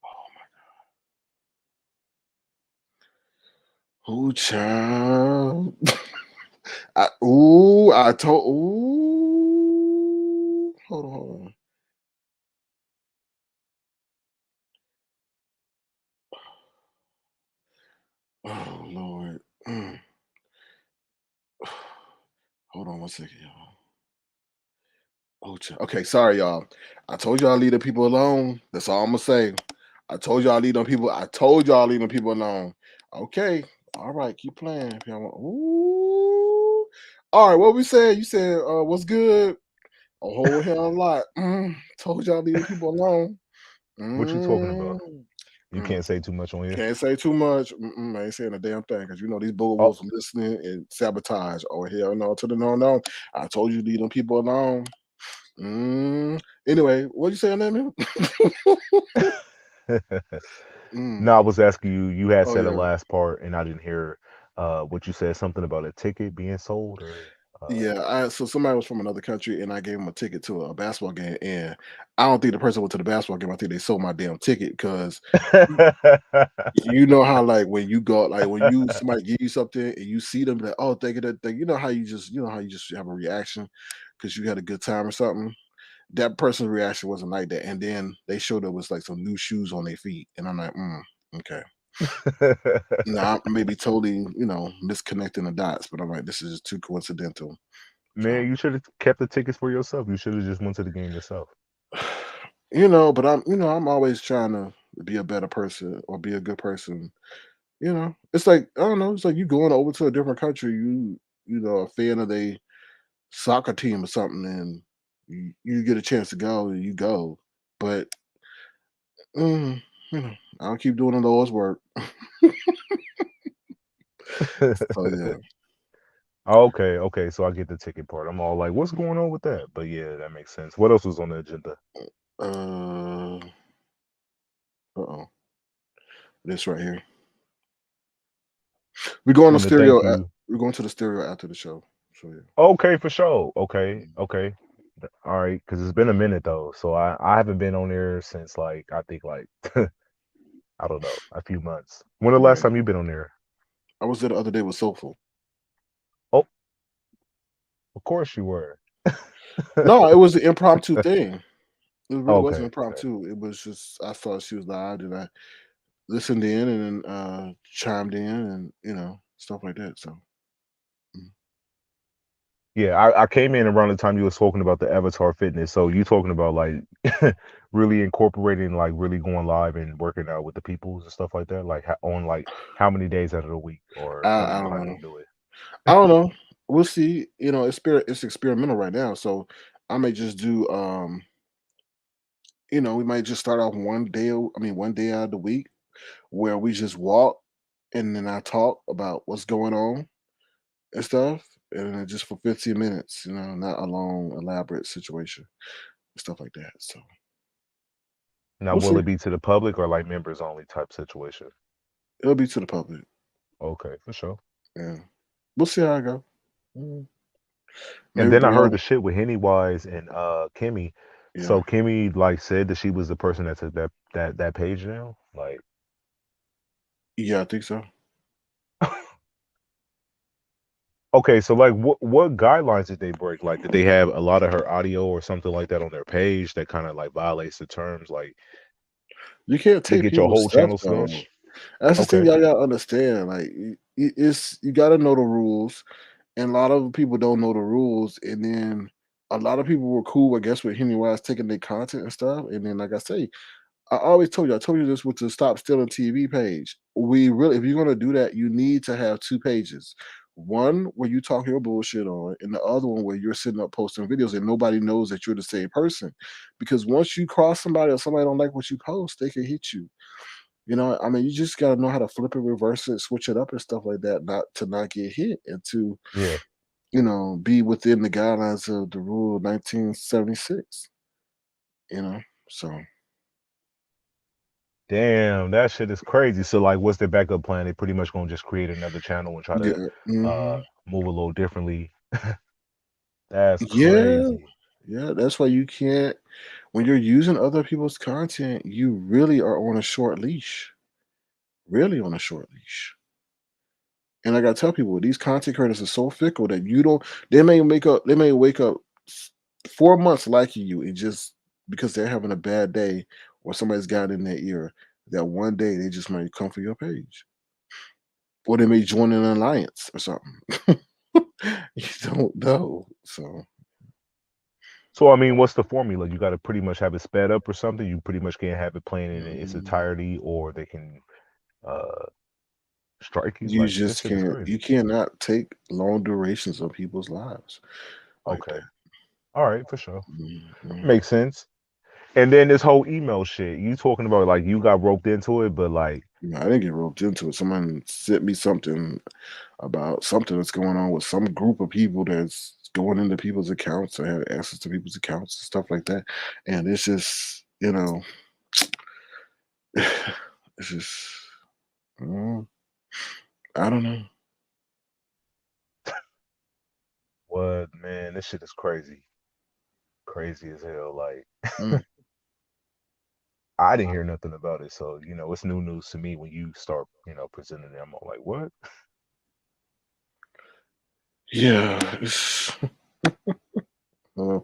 Oh my god. Oh child. I told hold on. Oh Lord. Hold on 1 second, y'all. Oh, okay, sorry, y'all. I told y'all leave the people alone. That's all I'm gonna say. I told y'all leave them people. I told y'all leave them people alone. Okay, all right, keep playing. If y'all want. Ooh. All right, what we said? You said what's good? A whole hell of a lot. Told y'all leave the people alone. What you talking about? Mm, You mm. can't say too much on here. Can't say too much. I ain't saying a damn thing because these Oh, bulls are listening and sabotage. Oh hell no to the no. I told you leave them people alone. Anyway, what you saying, man? no, I was asking you. You had Oh said the yeah, last part, and I didn't hear what you said. Something about a ticket being sold, or yeah. So somebody was from another country, and I gave him a ticket to a basketball game, and I don't think the person went to the basketball game. I think they sold my damn ticket because you know how like when you go like when you somebody give you something and you see them like thank you that thing. You know how you just have a reaction because you had a good time or something. That person's reaction wasn't like that. And then they showed up with like some new shoes on their feet. And I'm like, okay. Now I may be totally, misconnecting the dots, but I'm like, this is just too coincidental. So, Man, you should have kept the tickets for yourself. You should have just went to the game yourself. but I'm always trying to be a better person or be a good person. It's like, I don't know, it's like you going over to a different country, a fan of a soccer team or something, and you get a chance to go and you go. But I'll keep doing the Lord's work. So yeah. Okay. So I get the ticket part. I'm all like, what's going on with that? But yeah, that makes sense. What else was on the agenda? Uh oh. This right here. We're going to And to thank stereo. you. We're going to the stereo after the show. So yeah. Okay, for sure. Okay. All right, because it's been a minute though, so I haven't been on there since like I think like I don't know, a few months. When the last Yeah. time you been on there? I was there the other day with Soulful. Oh, of course you were. No, it was an impromptu thing. It really wasn't Okay, okay. impromptu. It was just I thought she was live and I listened in and then chimed in and stuff like that. So mm. Yeah, I came in around the time you was talking about the avatar fitness. So you talking about like really incorporating like really going live and working out with the peoples and stuff like that, like on like how many days out of the week, or how do I you don't plan know. on doing? I don't know. We'll see. It's experimental right now. So I may just do we might just start off one day out of the week where we just walk and then I talk about what's going on and stuff. And then just for 15 minutes, not a long, elaborate situation and stuff like that. So Now, we'll will see. it be to the public or like members only type situation? It'll be to the public. Okay, for sure. Yeah. We'll see how I go. Mm. And Maybe then I heard Brianna. the shit with Hennywise and Kimmy. Yeah. So Kimmy like said that she was the person that took that page down. Like, Yeah, I think so. okay, so like what guidelines did they break? Like, did they have a lot of her audio or something like that on their page that kind of like violates the terms? Like, You can't they take get your people's whole stuff channel though. snatched? That's the thing Okay. y'all gotta understand. Like, you gotta know the rules, and a lot of people don't know the rules. And then a lot of people were cool, I guess, with Henry Wise taking their content and stuff. And then, like I say, I told you this with the Stop Stealing TV page. If you're gonna do that, you need to have two pages. One where you talk your bullshit on, and the other one where you're sitting up posting videos and nobody knows that you're the same person. Because once you cross somebody or somebody don't like what you post, they can hit you. I mean, you just gotta know how to flip it, reverse it, switch it up and stuff like that, not get hit and to, Yeah. be within the guidelines of the rule of 1976, you know. So Damn, that shit is crazy. So like, what's their backup plan? They pretty much gonna just create another channel and try to yeah. uh Hmm. move a little differently. That's Yeah. crazy. Yeah, that's why you can't when you're using other people's content, you really are on a short leash. Really on a short leash. And I gotta tell people, these content creators are so fickle that you don't they may wake up 4 months liking you and just because they're having a bad day or somebody's got in their ear, that one day they just might come for your page. Or they may join an alliance or something. You don't know. So So I mean, what's the formula? You got to pretty much have it sped up or something. You pretty much can't have it playing in its mm, entirety, or they can uh strike you. you Like this just shit is can't crazy. you cannot take long durations of people's lives like Okay, that. all right, for sure, Mhm. makes sense. And then this whole email shit, you talking about like you got roped into it, but like, I didn't get roped into it. Someone sent me something about something that's going on with some group of people that's going into people's accounts or have access to people's accounts and stuff like that. And it's just, it's just, uh, I don't know. what man, this shit is crazy, crazy as hell. Like Mm. I didn't hear nothing about it, so it's new news to me when you start presenting it. I'm all like, what? Yeah, uh,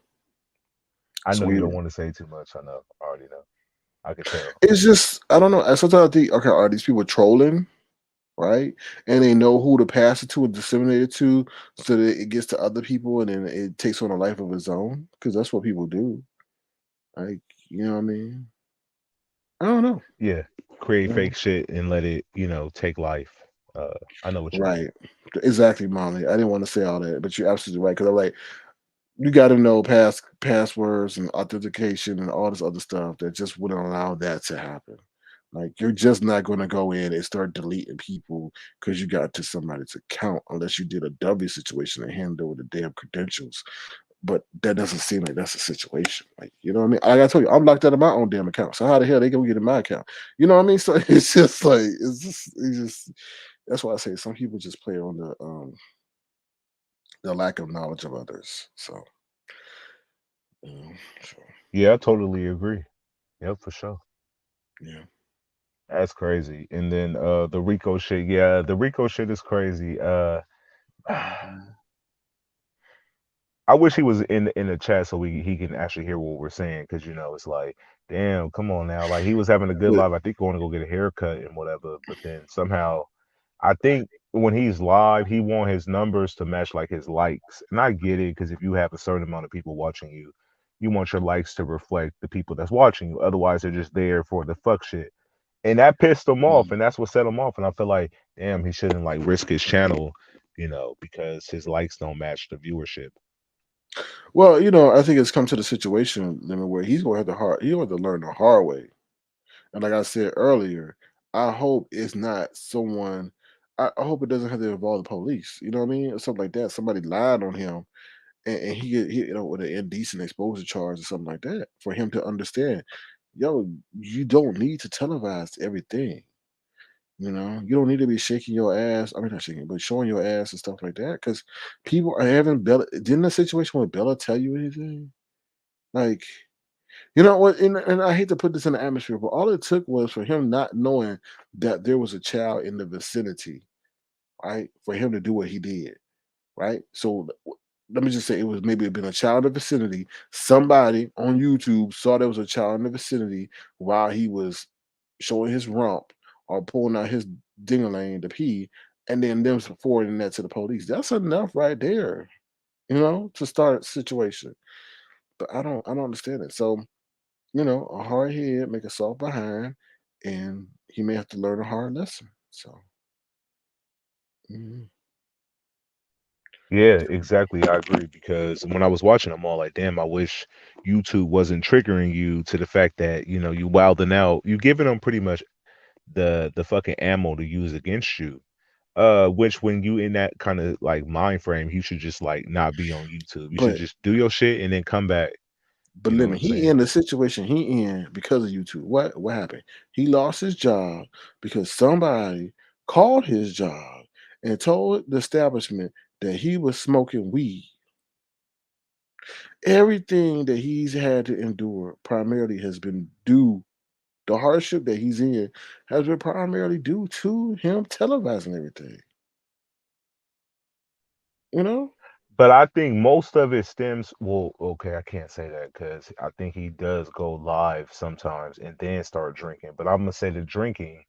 I it's know you don't weird. want to say too much. I know, I already know. I could tell. It's just, I don't know. Sometimes I think, okay, are these people trolling? Right? And they know who to pass it to and disseminate it to so that it gets to other people and then it takes on a life of its own. Because that's what people do. Like, you know what I mean? I don't know. Yeah, create Yeah. fake shit and let it, take life. I know what you mean. Right. Exactly, Molly. I didn't want to say all that, but you're absolutely right. Because I'm like, you got to know passwords and authentication and all this other stuff that just wouldn't allow that to happen. Like you're just not going to go in and start deleting people because you got to somebody's account unless you did a W situation and hand over the damn credentials. But that doesn't seem like that's a situation. Like you know what I mean? Like I told you, I'm locked out of my own damn account. So how the hell they gonna get in my account? You know what I mean? So it's just that's why I say some people just play on the lack of knowledge of others. So So, Yeah, I totally agree. Yep, for sure. yeah. That's crazy. And then the Rico shit, yeah, the Rico shit is crazy. Mhm. I wish he was in the chat so he can actually hear what we're saying because it's like, damn, come on now. Like he was having a good But life. I think going to go get a haircut and whatever, but then somehow I think when he's live, he want his numbers to match like his likes. And I get it because if you have a certain amount of people watching you, you want your likes to reflect the people that's watching you. Otherwise, they're just there for the fuck shit. And that pissed him off, mm, and that's what set him off. And I feel like, damn, he shouldn't like risk his channel, because his likes don't match the viewership. well, I think it's come to the situation limit where he's going to have to learn the hard way. And like I said earlier, I hope it's not someone. I hope it doesn't have to involve the police. You know what I mean, or something like that. Somebody lied on him, and he with an indecent exposure charge or something like that for him to understand. Yo, you don't need to televise everything. You don't need to be shaking your ass. I mean, not shaking, but showing your ass and stuff like that. Because people are having Bella. Didn't the situation with Bella tell you anything? Like, you know what? And I hate to put this in the atmosphere, but all it took was for him not knowing that there was a child in the vicinity, right? For him to do what he did, right? So let me just say it was maybe been a child in the vicinity. Somebody on YouTube saw there was a child in the vicinity while he was showing his rump or pulling out his dingaling to pee, and then them forwarding that to the police. That's enough right there, to start a situation. But I don't understand it. So a hard head make a soft behind, and he may have to learn a hard lesson. So, mhm. Yeah, exactly. I agree because when I was watching, I'm all like, damn, I wish YouTube wasn't triggering you to the fact that you wilding out. You giving them pretty much the fucking ammo to use against you. Which when you in that kind of like mind frame, you should just like not be on YouTube. You should but just do your shit and then come back. but You know what lemon, I'm he saying? in the situation he in because of YouTube. What happened? He lost his job because somebody called his job and told the establishment that he was smoking weed. Everything that he's had to endure primarily has been due the hardship that he's in has been primarily due to him televising everything. You know? But I think most of it stems. Well, okay, I can't say that because I think he does go live sometimes and then start drinking. But I'm gonna say the drinking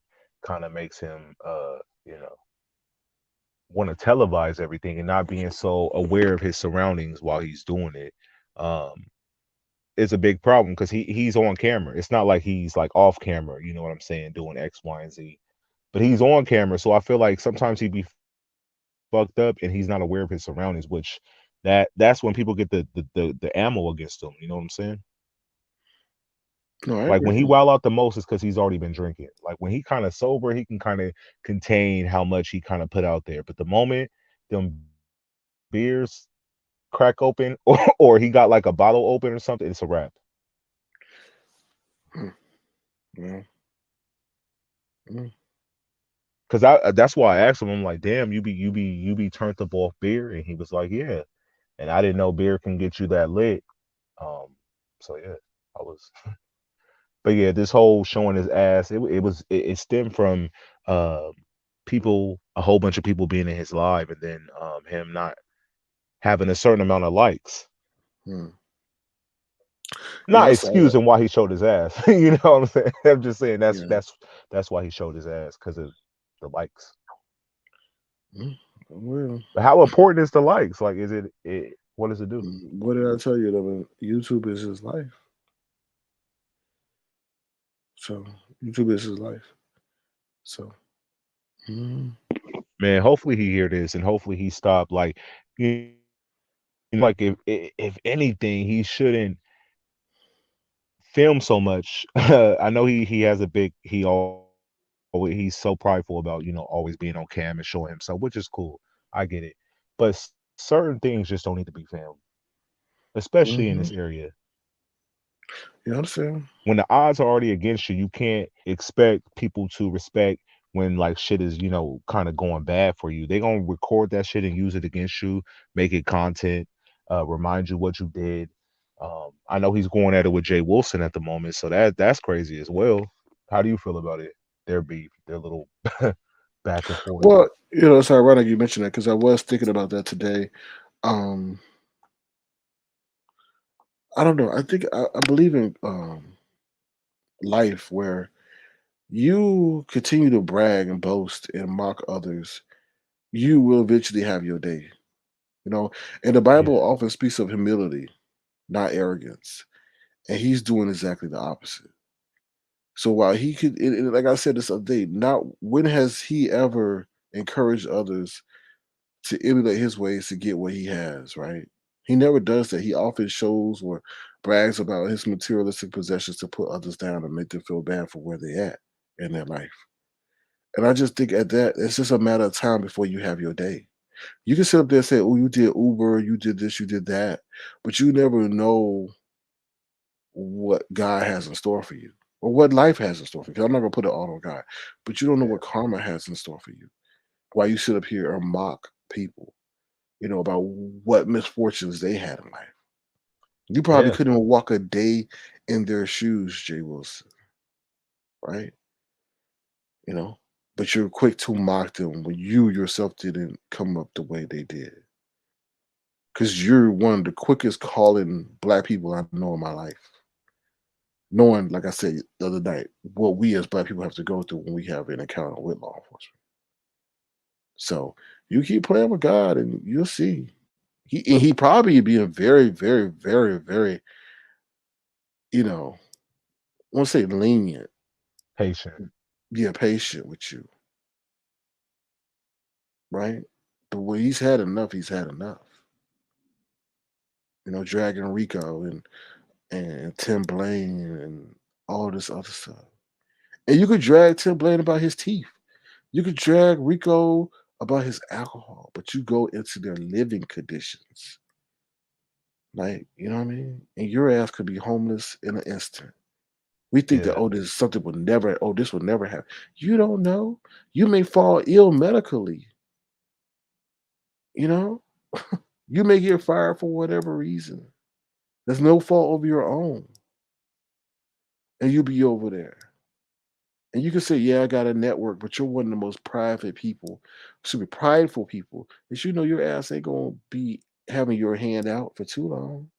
kind of makes him, you know, want to televise everything and not being so aware of his surroundings while he's doing it. Um, is a big problem because he's on camera. It's not like he's like off camera. You know what I'm saying? Doing X, Y, and Z. But he's on camera, so I feel like sometimes he be fucked up and he's not aware of his surroundings, which that's when people get the ammo against him. You know what I'm saying? No, I Like agree. when he wild out the most is because he's already been drinking. Like when he kind of sober, he can kind of contain how much he kind of put out there. But the moment them beers crack open or he got like a bottle open or something, it's a wrap. Mm, yeah, mm, Cause I that's why I asked him. I'm like, damn, you be turned up off beer, and he was like, yeah. And I didn't know beer can get you that lit. Um, so yeah, I was. But yeah, this whole showing his ass, it stemmed from uh people, a whole bunch of people being in his live, and then him not having a certain amount of likes. mm. Yeah, Not I saw that. excusing why he showed his ass. You know what I'm saying? I'm just saying that's Yeah. that's that's why he showed his ass because of the likes. Mm, well, But how important is the likes? Like, what does it do? what did I tell you? That YouTube is his life. So YouTube is his life. So mm, Man, hopefully he hear this and hopefully he stop. Like, like if anything, he shouldn't film so much. I know he has a big he's so prideful about always being on cam and showing himself, which is cool. I get it, but certain things just don't need to be filmed, especially in hmm this area. you understand? When the odds are already against you, you can't expect people to respect when like shit is, kind of going bad for you. They gonna record that shit and use it against you, make it content, remind you what you did. I know he's going at it with Jay Wilson at the moment, so that's crazy as well. How do you feel about it? Their beef, their little back and forth. Well, it's ironic you mentioned that because I was thinking about that today. Um, I don't know. I think I believe in life where you continue to brag and boast and mock others, you will eventually have your day. You know, and the Yeah, Bible often speaks of humility, not arrogance, and he's doing exactly the opposite. So while he could, like I said this other day, not when has he ever encouraged others to emulate his ways to get what he has, right? He never does that. He often shows or brags about his materialistic possessions to put others down and make them feel bad for where they're at in their life. And I just think at that, it's just a matter of time before you have your day. You can sit up there and say, "Oh, you did Uber, you did this, you did that," but you never know what God has in store for you or what life has in store for you. I'm not gonna put it all on God, but you don't know yeah, what karma has in store for you. Why you sit up here and mock people, about what misfortunes they had in life. You probably yeah. couldn't even walk a day in their shoes, Jay Wilson, right? You know, but you're quick to mock them when you yourself didn't come up the way they did. Because you're one of the quickest calling black people I know in my life. Knowing, like I said the other night, what we as black people have to go through when we have an encounter with law enforcement. So you keep playing with God and you'll see. He probably being very, very, very, very, I want to say lenient, Patient. be patient with you, right? But when he's had enough, he's had enough. Dragging Rico and Tim Blaine and all this other stuff. And you could drag Tim Blaine about his teeth. You could drag Rico about his alcohol, but you go into their living conditions. Like, you know what I mean? And your ass could be homeless in an instant. We think that, Yeah, oh, this will never happen. You don't know. You may fall ill medically, you know? You may get fired for whatever reason. There's no fault of your own. And you be over there. And you can say, yeah, I got a network, but you're one of the most private people, super prideful people, that you know your ass ain't gonna be having your hand out for too long.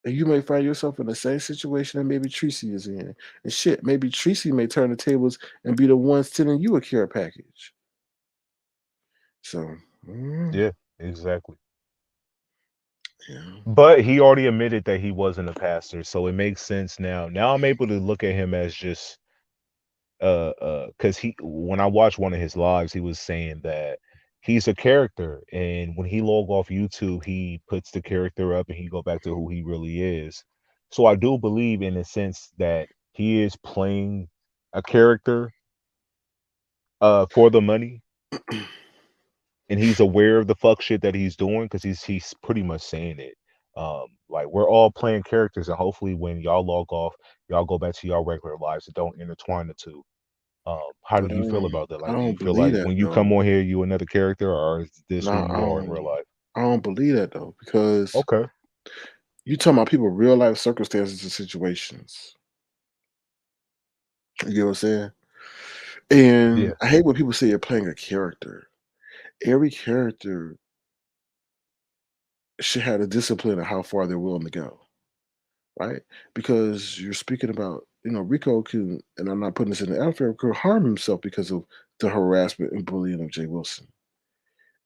And you may find yourself in the same situation that maybe Tracy is in. And shit, maybe Tracy may turn the tables and be the one sending you a care package. So, mm, yeah, exactly. yeah. But he already admitted that he wasn't a pastor, so it makes sense now. Now I'm able to look at him as just because he when I watched one of his lives, he was saying that he's a character, and when he log off YouTube, he puts the character up and he go back to who he really is. So I do believe in a sense that he is playing a character for the money, and he's aware of the fuck shit that he's doing because he's pretty much saying it. Like we're all playing characters, and hopefully when y'all log off, y'all go back to your regular lives and don't intertwine the two. How do But you feel about that? I Like, do you don't feel believe like that when you though. come on here, you another character, or is this who No, you are in real life? I don't believe that though, because Okay. you talking about people real life circumstances and situations. You get what I'm saying? And Yeah. I hate when people say you're playing a character. Every character should have the discipline of how far they're willing to go, right? Because you're speaking about, Rico can, and I'm not putting this in the outfit, could harm himself because of the harassment and bullying of Jay Wilson.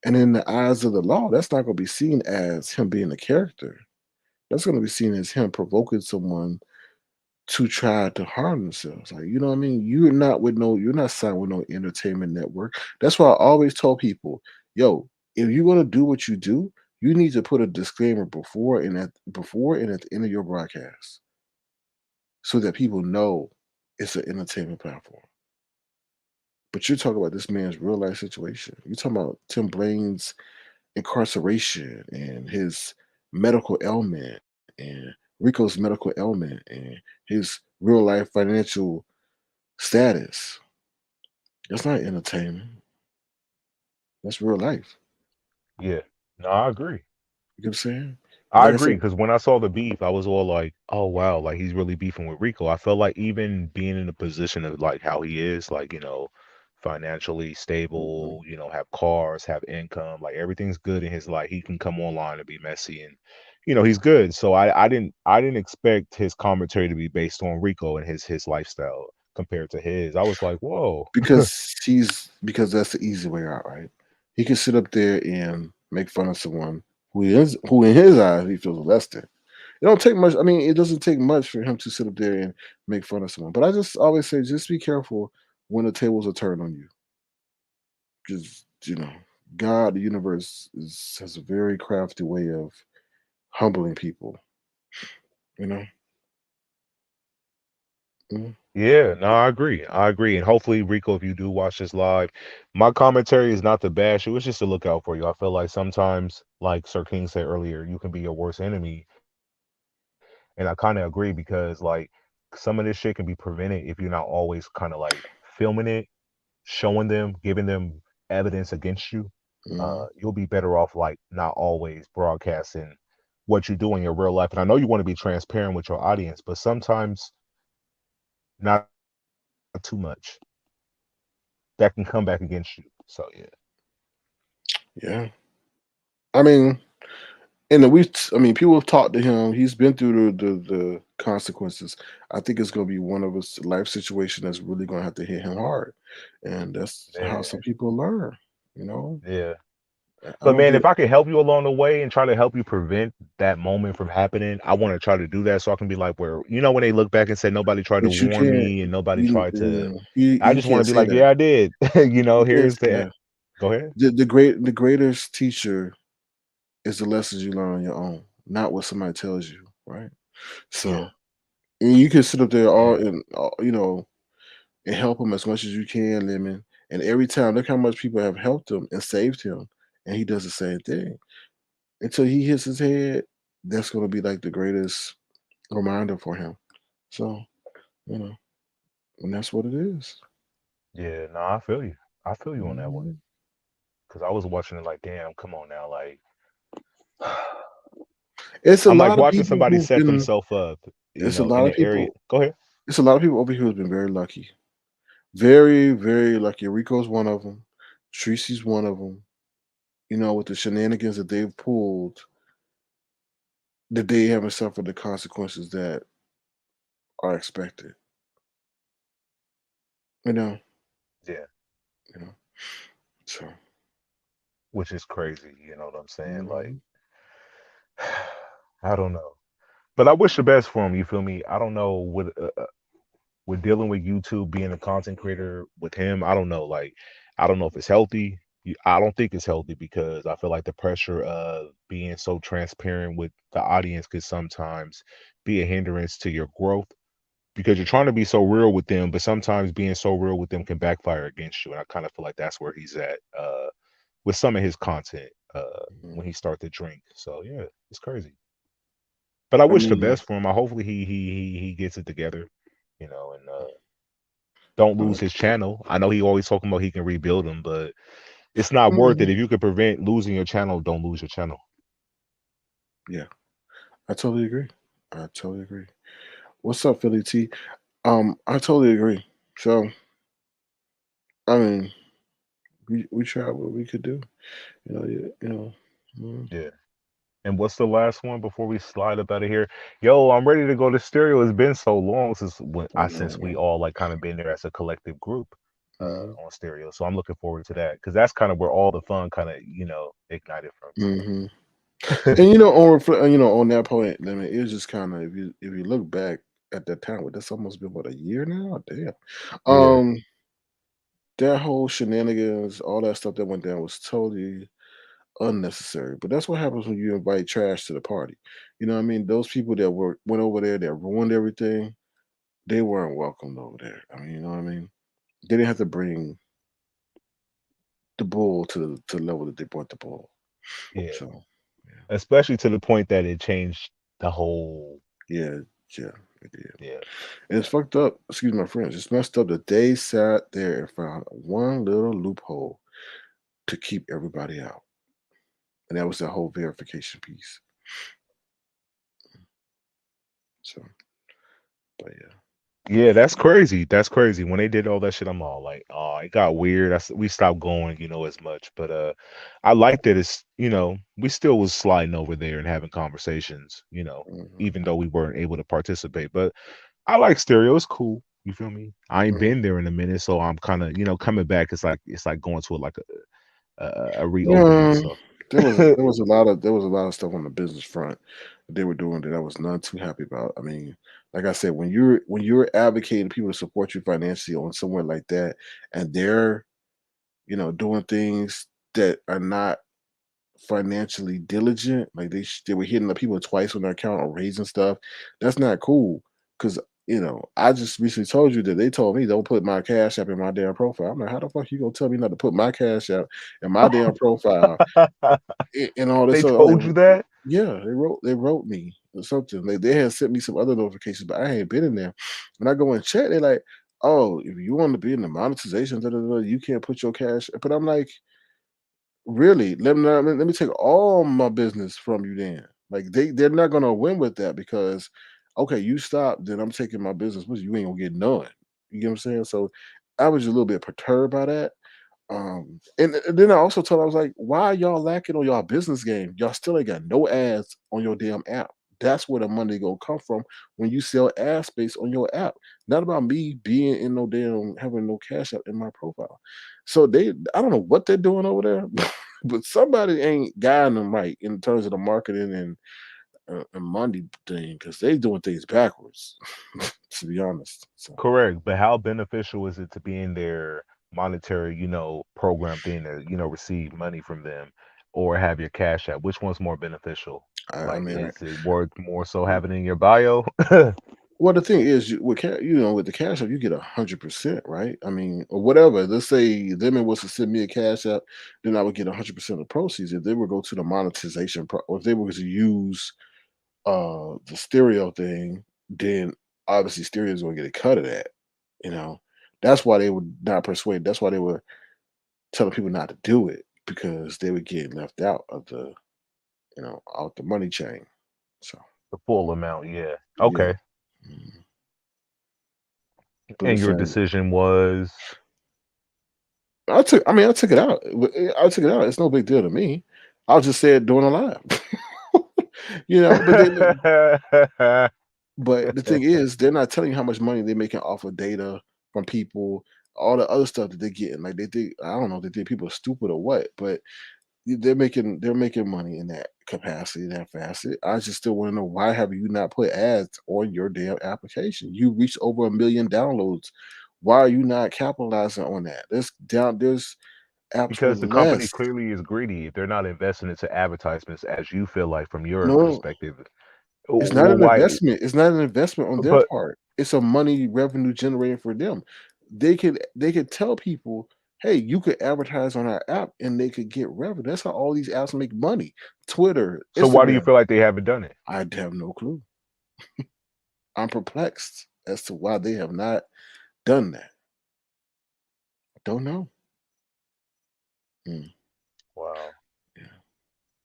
And in the eyes of the law, that's not going to be seen as him being a character. That's going to be seen as him provoking someone to try to harm themselves. Like, you know what I mean? You're not signed with no entertainment network. That's why I always tell people, yo, if you're gonna do what you do, you need to put a disclaimer before and at the end of your broadcast so that people know it's an entertainment platform. But you're talking about this man's real life situation. You're talking about Tim Blaine's incarceration and his medical ailment and Rico's medical ailment and his real life financial status. That's not entertainment. That's real life. Yeah. No, I agree. You know what I'm saying? I Like I agree said, because when I saw the beef, I was all like, "Oh wow, like he's really beefing with Rico." I felt like even being in the position of like how he is, like financially mhm. stable, have cars, have income, like everything's good in his life. He can come online and be messy, and he's good. So I didn't expect his commentary to be based on Rico and his lifestyle compared to his. I was like, "Whoa, because that's the easy way out, right? He can sit up there and make fun of someone who in his eyes he feels less than. It don't take much. I mean, it doesn't take much for him to sit up there and make fun of someone. But I just always say, just be careful when the tables are turned on you, because God, the universe has a very crafty way of humbling people. You know. Mhm. Yeah, no, I agree. I agree. And hopefully, Rico, if you do watch this live, my commentary is not to bash you, it's just to look out for you. I feel like sometimes, like Sir King said earlier, you can be your worst enemy. And I kind of agree because, like, some of this shit can be prevented if you're not always kind of like filming it, showing them, giving them evidence against you. Mhm. You'll be better off, like, not always broadcasting what you do in your real life. And I know you want to be transparent with your audience, but sometimes not too much that can come back against you. So yeah, Yeah. I mean, I mean, people have talked to him. He's been through the consequences. I think it's going to be one of his life situation that's really going to have to hit him hard, and that's how man, some people learn. You know, yeah. I But don't man, think. if I can help you along the way and try to help you prevent that moment from happening, I want to try to do that so I can be like, where when they look back and say nobody tried to But you warn can't. me and nobody tried to, I You just want to can't be say like, that. yeah, I did. You can't Here's say the. that. Go ahead. The greatest teacher is the lessons you learn on your own, not what somebody tells you. Right. Yeah, So and you can sit up there all yeah, and and help him as much as you can, Lemon. And every time, look how much people have helped him and saved him, and he does the same thing until he hits his head. That's going to be like the greatest reminder for him. So you know, and that's what it is. yeah. No, I feel you. I feel you on that one Mhm. because I was watching it like, damn, come on now, like. It's a I'm like lot of watching people somebody who've set been. themselves up, It's a in lot of the area. people. Go ahead. It's a lot of people over here who've been very lucky, very very lucky. Rico's one of them. Tracy's one of them. You know, with the shenanigans that they've pulled, that they haven't suffered the consequences that are expected. You know, Yeah, you know. So, which is crazy. You know what I'm saying? Like, mhm, I don't know. But I wish the best for him. You feel me? I don't know with dealing with YouTube, being a content creator with him. I don't know. Like, I don't know if it's healthy. I don't think it's healthy because I feel like the pressure of being so transparent with the audience could sometimes be a hindrance to your growth because you're trying to be so real with them, but sometimes being so real with them can backfire against you. And I kind of feel like that's where he's at with some of his content mhm. when he started to drink. So yeah, it's crazy. But I I wish the mean, best for him. I hopefully he gets it together, and don't lose uh, his channel. I know he always talking about he can rebuild them, but it's not worth it. mhm, If you could prevent losing your channel, don't lose your channel. yeah, I totally agree. I totally agree. What's up, Philly T? I totally agree. So, I mean, we tried what we could do. Mm, Yeah. And what's the last one before we slide up out of here? Yo, I'm ready to go to stereo. It's been so long I know, since we man. all like kind of been there as a collective group Hmm. on stereo. So I'm looking forward to that because that's kind of where all the fun kind of ignited from. So Hmm. And on that point, I mean, it's just kind of if you look back at that time, that's almost been what, a year now. Damn. yeah, Um, that whole shenanigans, all that stuff that went down was totally unnecessary. But that's what happens when you invite trash to the party. You know what I mean? Those people that went over there that ruined everything, they weren't welcomed over there. I mean, you know what I mean? They didn't have to bring the bull to the level that they brought the bull. yeah. So yeah, Especially to the point that it changed the whole. yeah, yeah, it did. Yeah, And it's fucked up. Excuse my friends. It's messed up that they sat there and found one little loophole to keep everybody out, and that was the whole verification piece. So, but yeah. Yeah, that's crazy. That's crazy. When they did all that shit, I'm all like, oh, it got weird. We stopped going, as much. But I liked that we still was sliding over there and having conversations, Hmm. even though we weren't able to participate. But I like stereo. It's cool. You feel me? I ain't Hmm. been there in a minute, so I'm kind of, coming back. It's like going to a reopening. Yeah, So there was a lot of stuff on the business front that they were doing that I was not too happy about. I mean, like I said, when you're advocating people to support you financially on somewhere like that, and they're doing things that are not financially diligent, like they were hitting the people twice on their account or raising stuff. That's not cool. Because I just recently told you that they told me don't put my cash app in my damn profile. I'm like, how the fuck you gonna tell me not to put my cash app in my damn profile and all they this other? I'm told like, you that? yeah, they wrote me or something. They had sent me some other notifications, but I ain't been in there. When I go and check, they're like, oh, if you want to be in the monetization, da, da, da, you can't put your cash. But I'm like, really? Let me take all my business from you then. Like they're not gonna win with that because okay, you stop, then I'm taking my business with you. You ain't gonna get none. You get what I'm saying? So I was just a little bit perturbed by that. And then I also told I was like, why are y'all lacking on y'all business game? Y'all still ain't got no ads on your damn app. That's where the money gonna come from when you sell ad space on your app. Not about me being in no damn having no cash app in my profile. So I don't know what they're doing over there, but somebody ain't guiding them right in terms of the marketing and money thing because they doing things backwards. To be honest, so Correct. But how beneficial is it to be in their monetary, program thing to, receive money from them or have your cash app? Which one's more beneficial? I Like, mean, is it worth more so having it in your bio? well, the thing is, with the cash app, you get 100%, right? I mean, or whatever. Let's say them was to send me a cash app, then I would get 100% of the proceeds. If they would go to the monetization, or if they were to use the stereo thing, then obviously stereo is going to get a cut of that. You know, that's why they would not persuade. That's why they were telling people not to do it because they would get left out of out the money chain. So The full amount, yeah. yeah. Okay. Mhm. But And it's your like decision was I took it out. I took it out. It's no big deal to me. I'll just say it during a live. But but the thing is, they're not telling you how much money they're making off of data from people, all the other stuff that they're getting. Like they think, I don't know, they think people are stupid or what, but they're making money in that capacity, that facet. I just still want to know why have you not put ads on your damn application? You reached over 1 million downloads. Why are you not capitalizing on that? There's apps with because the company less. clearly is greedy if they're not investing into advertisements as you feel like from your No, perspective. it's not Well, an why? investment. It's not an investment on their But part. It's a money revenue generator for them. They could tell people, hey, you could advertise on our app and they could get revenue. That's how all these apps make money. Twitter, so why do you Instagram. feel like they haven't done it? I have no clue. I'm perplexed as to why they have not done that. Don't know. Mm, Wow. yeah.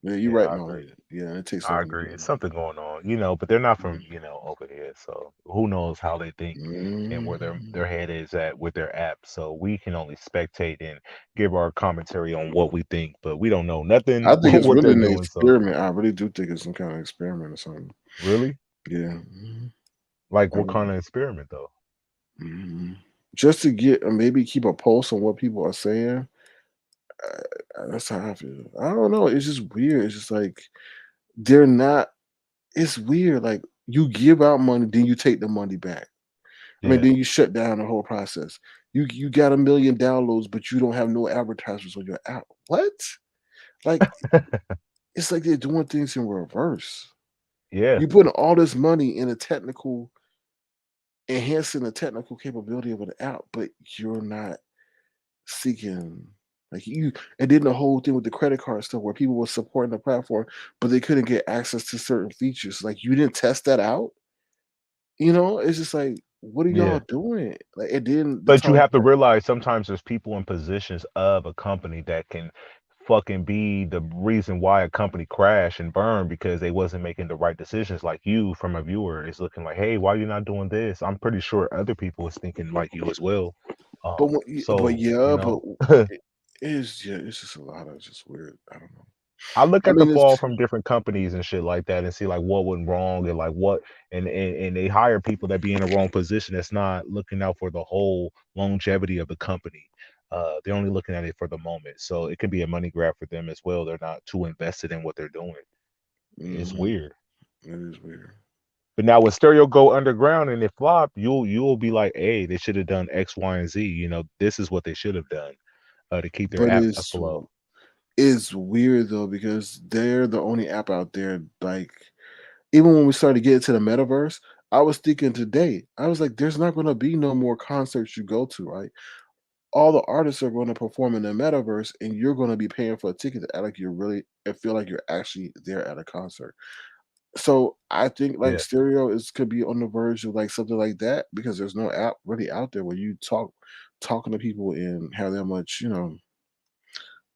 Yeah, you're Yeah, right, I agree. Molly. Yeah, it takes I something agree. It's doing something going on, but they're not that. from, over here. So who knows how they think and where their Mm. head is at with their app. So we can only spectate and give our commentary on what we think, but we don't know I nothing think it's what really they're an doing. So experiment. I really do think it's some kind of experiment or something. really, Yeah. Mhm. like I what really kind of experiment though? Mhm. Just to get maybe keep a pulse on what people are saying. That's how I feel. I don't know. It's just weird. It's just like they're not. It's weird. Like you give out money, then you take the money back. I mean, Yeah. then you shut down the whole process. You got 1 million downloads, but you don't have no advertisers on your app. What? Like it's like they're doing things in reverse. Yeah. You putting all this money in a technical, enhancing the technical capability of an app, but you're not seeking like you. And then the whole thing with the credit card stuff where people were supporting the platform, but they couldn't get access to certain features. Like you didn't test that out. It's just like, what are y'all Yeah. doing? Like, and then the But you talk. have to realize sometimes there's people in positions of a company that can fucking be the reason why a company crashed and burned because they wasn't making the right decisions. Like you, from a viewer, is looking like, hey, why you not doing this? I'm pretty sure other people is thinking like you as well. But So yeah, but know, it's just a lot of just weird. I don't know. I look I at the mean, fall it's from different companies and shit like that and see like what went wrong and like what and they hire people that be in the wrong position that's not looking out for the whole longevity of the company. They're only looking at it for the moment. So it could be a money grab for them as well. They're not too invested in what they're doing. It's mhm, weird. it is weird. But now when stereo go underground and it flop, you'll be like, hey, they should have done X, Y, and Z. You know, this is what they should have done to keep their But app afloat. it's weird though because they're the only app out there. Like even when we started getting to the metaverse, I was thinking today, I was like, there's not going to be no more concerts you go to, right? All the artists are going to perform in the metaverse, and you're going to be paying for a ticket to act like you're really and feel like you're actually there at a concert. So I think like Yeah. stereo is could be on the verge of like something like that because there's no app really out there where you talking to people and have that much,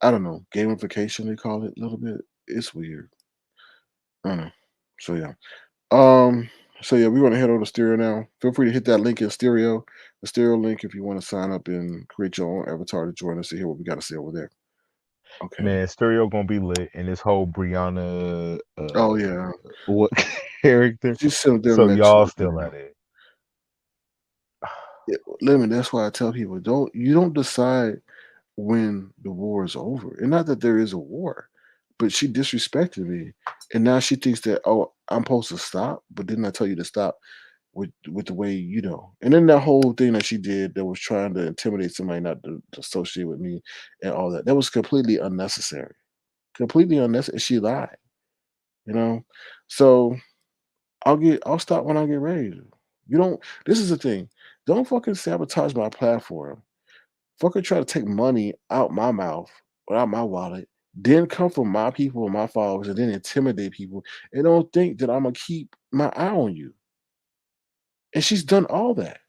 I don't know, gamification they call it a little bit. It's weird. I don't know. So yeah. Um so yeah, we want to head over to stereo now. Feel free to hit that link in stereo, the stereo link if you want to sign up and create your own avatar to join us to hear what we got to say over there. Okay. Man, stereo gonna be lit and this whole Brianna Oh yeah. what character. Just sit there and So let y'all you still at it. yeah, lemon, that's why I tell people don't decide when the war is over. And not that there is a war, but she disrespected me. And now she thinks that, oh, I'm supposed to stop, but didn't I tell you to stop with the way And then that whole thing that she did that was trying to intimidate somebody not to associate with me and all that. That was completely unnecessary. Completely unnecessary. She lied, you know? So I'll stop when I get ready to. You don't This is the thing. Don't fucking sabotage my platform. Fucker try to take money out my mouth or out my wallet, then come from my people and my followers and then intimidate people and don't think that I'm gonna keep my eye on you. And she's done all that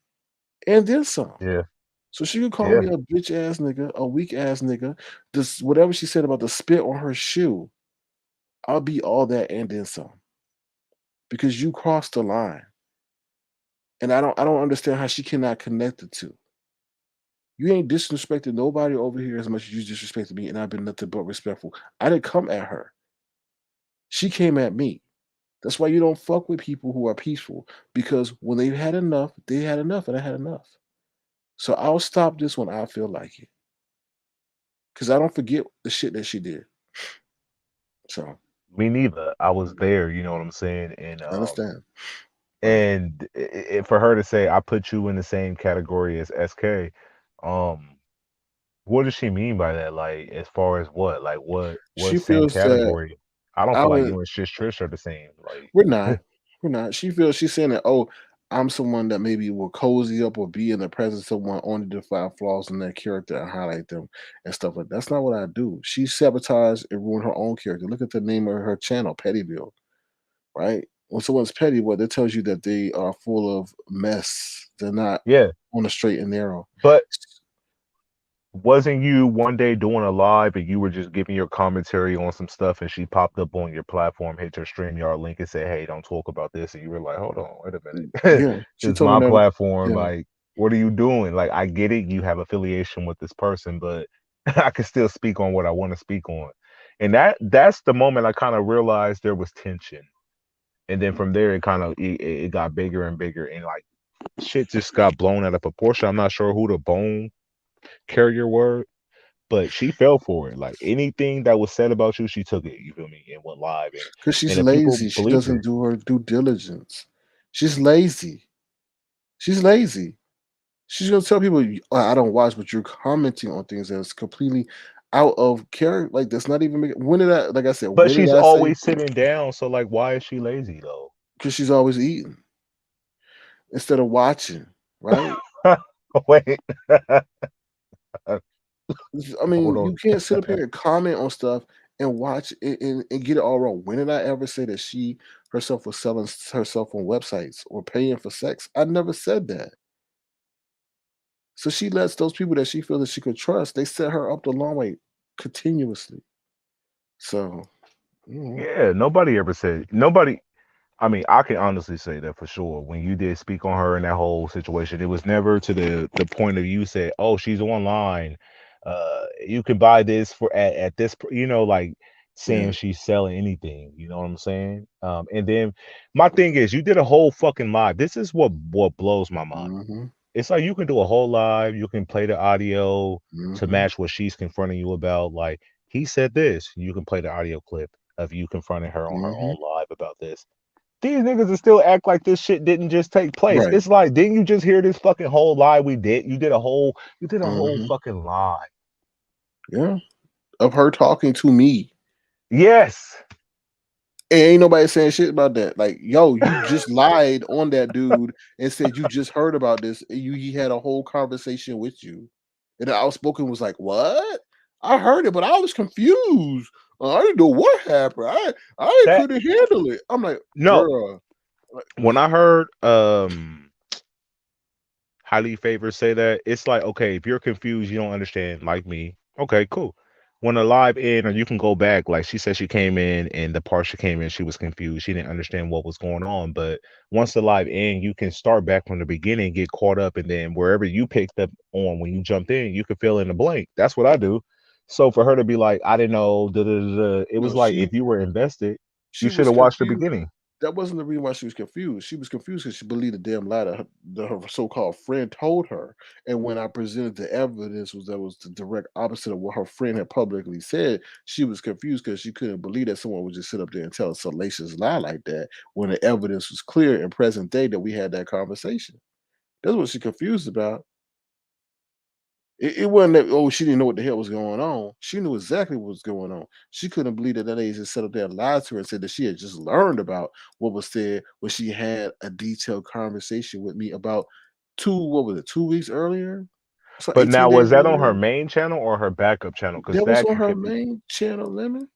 and then some. Yeah, So she could call yeah. me a bitch ass nigga, a weak ass nigga. This whatever she said about the spit on her shoe, I'll be all that and then some. Because you crossed the line. And I don't understand how she cannot connect the two. You ain't disrespected nobody over here as much as you disrespected me, and I've been nothing but respectful. I didn't come at her. She came at me. That's why you don't fuck with people who are peaceful because when they had enough, and I had enough. So I'll stop this when I feel like it because I don't forget the shit that she did. So Me neither. I was there, you know what I'm saying? I understand. Right. And for her to say I put you in the same category as SK, um, what does she mean by that? Like as far as what? Like what She same feels that category? I don't I feel like would you and Trish are the same. Like we're not. We're not. She's saying that, oh, I'm someone that maybe will cozy up or be in the presence of someone only to find flaws in their character and highlight them and stuff like that. That's not what I do. She sabotaged and ruined her own character. Look at the name of her channel, Pettyville, right? When someone's petty, what that tells you that they are full of mess. They're not yeah. on the straight and narrow. But wasn't you one day doing a live and you were just giving your commentary on some stuff and she popped up on your platform, hit your StreamYard link and said, hey, don't talk about this. And you were like, hold on, wait a minute. Yeah, she It's told me my that. platform. Yeah, Like, what are you doing? Like, I get it. You have affiliation with this person, but I can still speak on what I want to speak on. And that's the moment I kind of realized there was tension. And then from there, it got bigger and bigger. And like, shit just got blown out of proportion. I'm not sure who the bone carrier were, but she fell for it. Like anything that was said about you, she took it. You feel me? And went live, because she's and the people lazy. She believed doesn't her. do her due diligence. She's lazy. She's lazy. She's gonna tell people, "Oh, I don't watch," but you're commenting on things that's completely out of character. Like that's not even. When did I? Like I said, But when did she's I say? always sitting down. So like, why is she lazy though? Because she's always eating instead of watching. Right? Wait, I hold mean, on. you can't sit up here and comment on stuff and watch and get it all wrong. When did I ever say that she herself was selling herself on websites or paying for sex? I never said that. So she lets those people that she feels that she could trust, they set her up the long way continuously. So, Yeah, nobody ever said nobody. I mean, I can honestly say that for sure. When you did speak on her in that whole situation, it was never to the point of you said, "Oh, she's online. You can buy this for at this." Like saying yeah. she's selling anything. You know what I'm saying? And then my thing is, you did a whole fucking live. This is what blows my mind. Mm-hmm. It's like you can do a whole live. You can play the audio to Mm-hmm. match what she's confronting you about. Like he said this. You can play the audio clip of you confronting her on her Mm-hmm. own live about this. These niggas will still act like this shit didn't just take place. Right. It's like, didn't you just hear this fucking whole lie we did? You did a whole Mm-hmm. fucking lie. Yeah. Of her talking to me. Yes. And ain't nobody saying shit about that. Like, yo, you just lied on that dude and said you just heard about this. And he had a whole conversation with you. And the outspoken was like, what? I heard it, but I was confused. I didn't know what happened. I That couldn't handle it. I'm like, no. bruh. Like, When I heard highly favored say that, it's like, okay, if you're confused, you don't understand, like me. Okay, cool. When a live in, or you can go back, like she said, she came in and the part she came in, she was confused. She didn't understand what was going on. But once the live in, you can start back from the beginning, get caught up, and then wherever you picked up on when you jumped in, you can fill in the blank. That's what I do. So for her to be like, I didn't know, da, da, da, da, it no, was like if you were invested, she you should was have watched the confused. beginning. That wasn't the reason why she was confused. She was confused because she believed the damn lie that her so-called friend told her. And when I presented the evidence, that was the direct opposite of what her friend had publicly said. She was confused because she couldn't believe that someone would just sit up there and tell a salacious lie like that when the evidence was clear in present day that we had that conversation. That's what she confused about. It wasn't that, oh, she didn't know what the hell was going on. She knew exactly what was going on. She couldn't believe that lady just sat up there and lied to her and said that she had just learned about what was said when she had a detailed conversation with me about 2 weeks earlier? So But 18 now, days was that on her earlier. main channel or her backup channel? Because That was that on can her confuse. main channel, Lemon.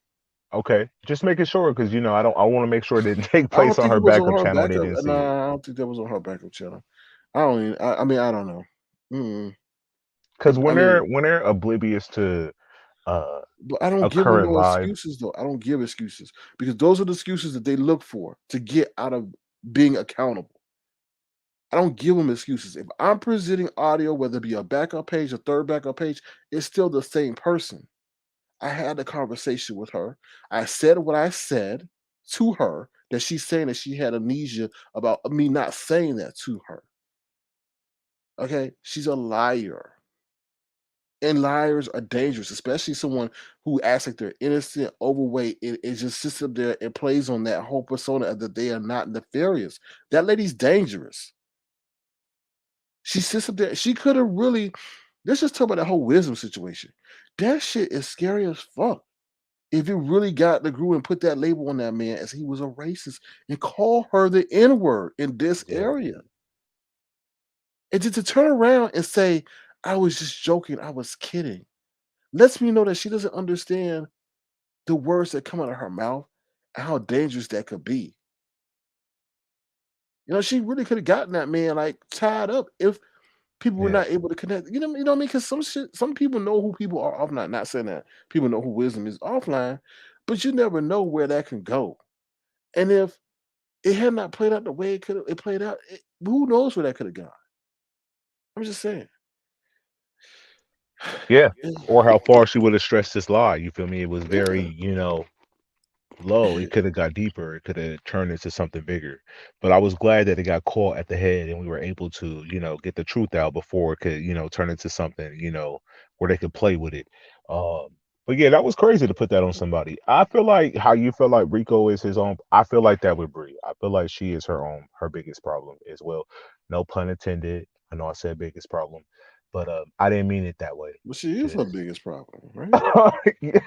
Okay, just making sure because I don't. I want to make sure it didn't take I place don't on think her it was on backup her channel and they backup. didn't see it. Nah, I don't think that was on her backup channel. I don't even, I mean, I don't know. Mm. Because I when mean, they're oblivious to uh but I don't a give them current no live, excuses though. I don't give excuses because those are the excuses that they look for to get out of being accountable. I don't give them excuses. If I'm presenting audio, whether it be a backup page, a third backup page, it's still the same person. I had a conversation with her. I said what I said to her that she's saying that she had amnesia about me not saying that to her. Okay. She's a liar. And liars are dangerous, especially someone who acts like they're innocent, overweight, and just sits up there and plays on that whole persona that they are not nefarious. That lady's dangerous. She sits up there. She could have really. Let's just talk about that whole wisdom situation. That shit is scary as fuck. If you really got the group and put that label on that man as he was a racist and call her the N word in this yeah, area, and just to turn around and say, "I was just joking. I was kidding," lets me know that she doesn't understand the words that come out of her mouth and how dangerous that could be. She really could have gotten that man like tied up if people were yeah, not able to connect. You know what I mean? Because some people know who people are offline. Not saying that people know who wisdom is offline, but you never know where that can go. And if it had not played out the way it played out, who knows where that could have gone? I'm just saying. yeah. Yeah. Or how far she would have stretched this lie. You feel me? It was very, Yeah. low. It could have got deeper. It could have turned into something bigger. But I was glad that it got caught at the head and we were able to, get the truth out before it could, turn into something, where they could play with it. Um, but yeah, that was crazy to put that on somebody. I feel like how you feel like Rico is his own. I feel like that with Brie. I feel like she is her biggest problem as well. No pun intended. I know I said biggest problem, but I didn't mean it that way. But she is her Just biggest problem, right? yeah,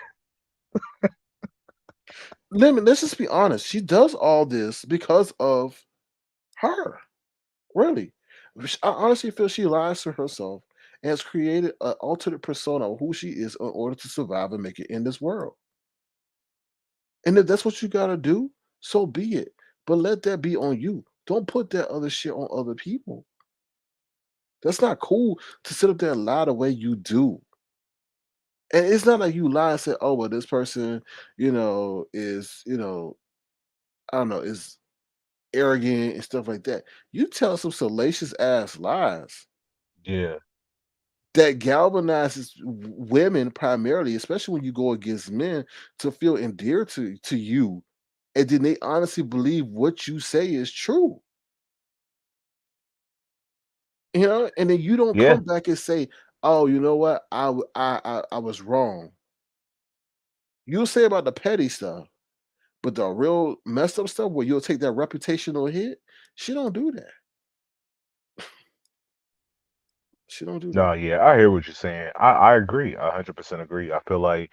Let's just be honest. She does all this because of her. Really. I honestly feel she lies to herself and has created an alternate persona of who she is in order to survive and make it in this world. And if that's what you gotta do, so be it. But let that be on you. Don't put that other shit on other people. That's not cool to sit up there and lie the way you do. And it's not like you lie and say, "Oh, well, this person, is, I don't know, is arrogant and stuff like that." You tell some salacious ass lies Yeah. that galvanizes women primarily, especially when you go against men, to feel endeared to you, and then they honestly believe what you say is true. And then you don't Yeah. come back and say, "Oh, you know what? I was wrong." You'll say about the petty stuff, but the real messed up stuff where you'll take that reputational hit, she don't do that. She don't do that. No, yeah, I hear what you're saying. I agree. I 100% agree. I feel like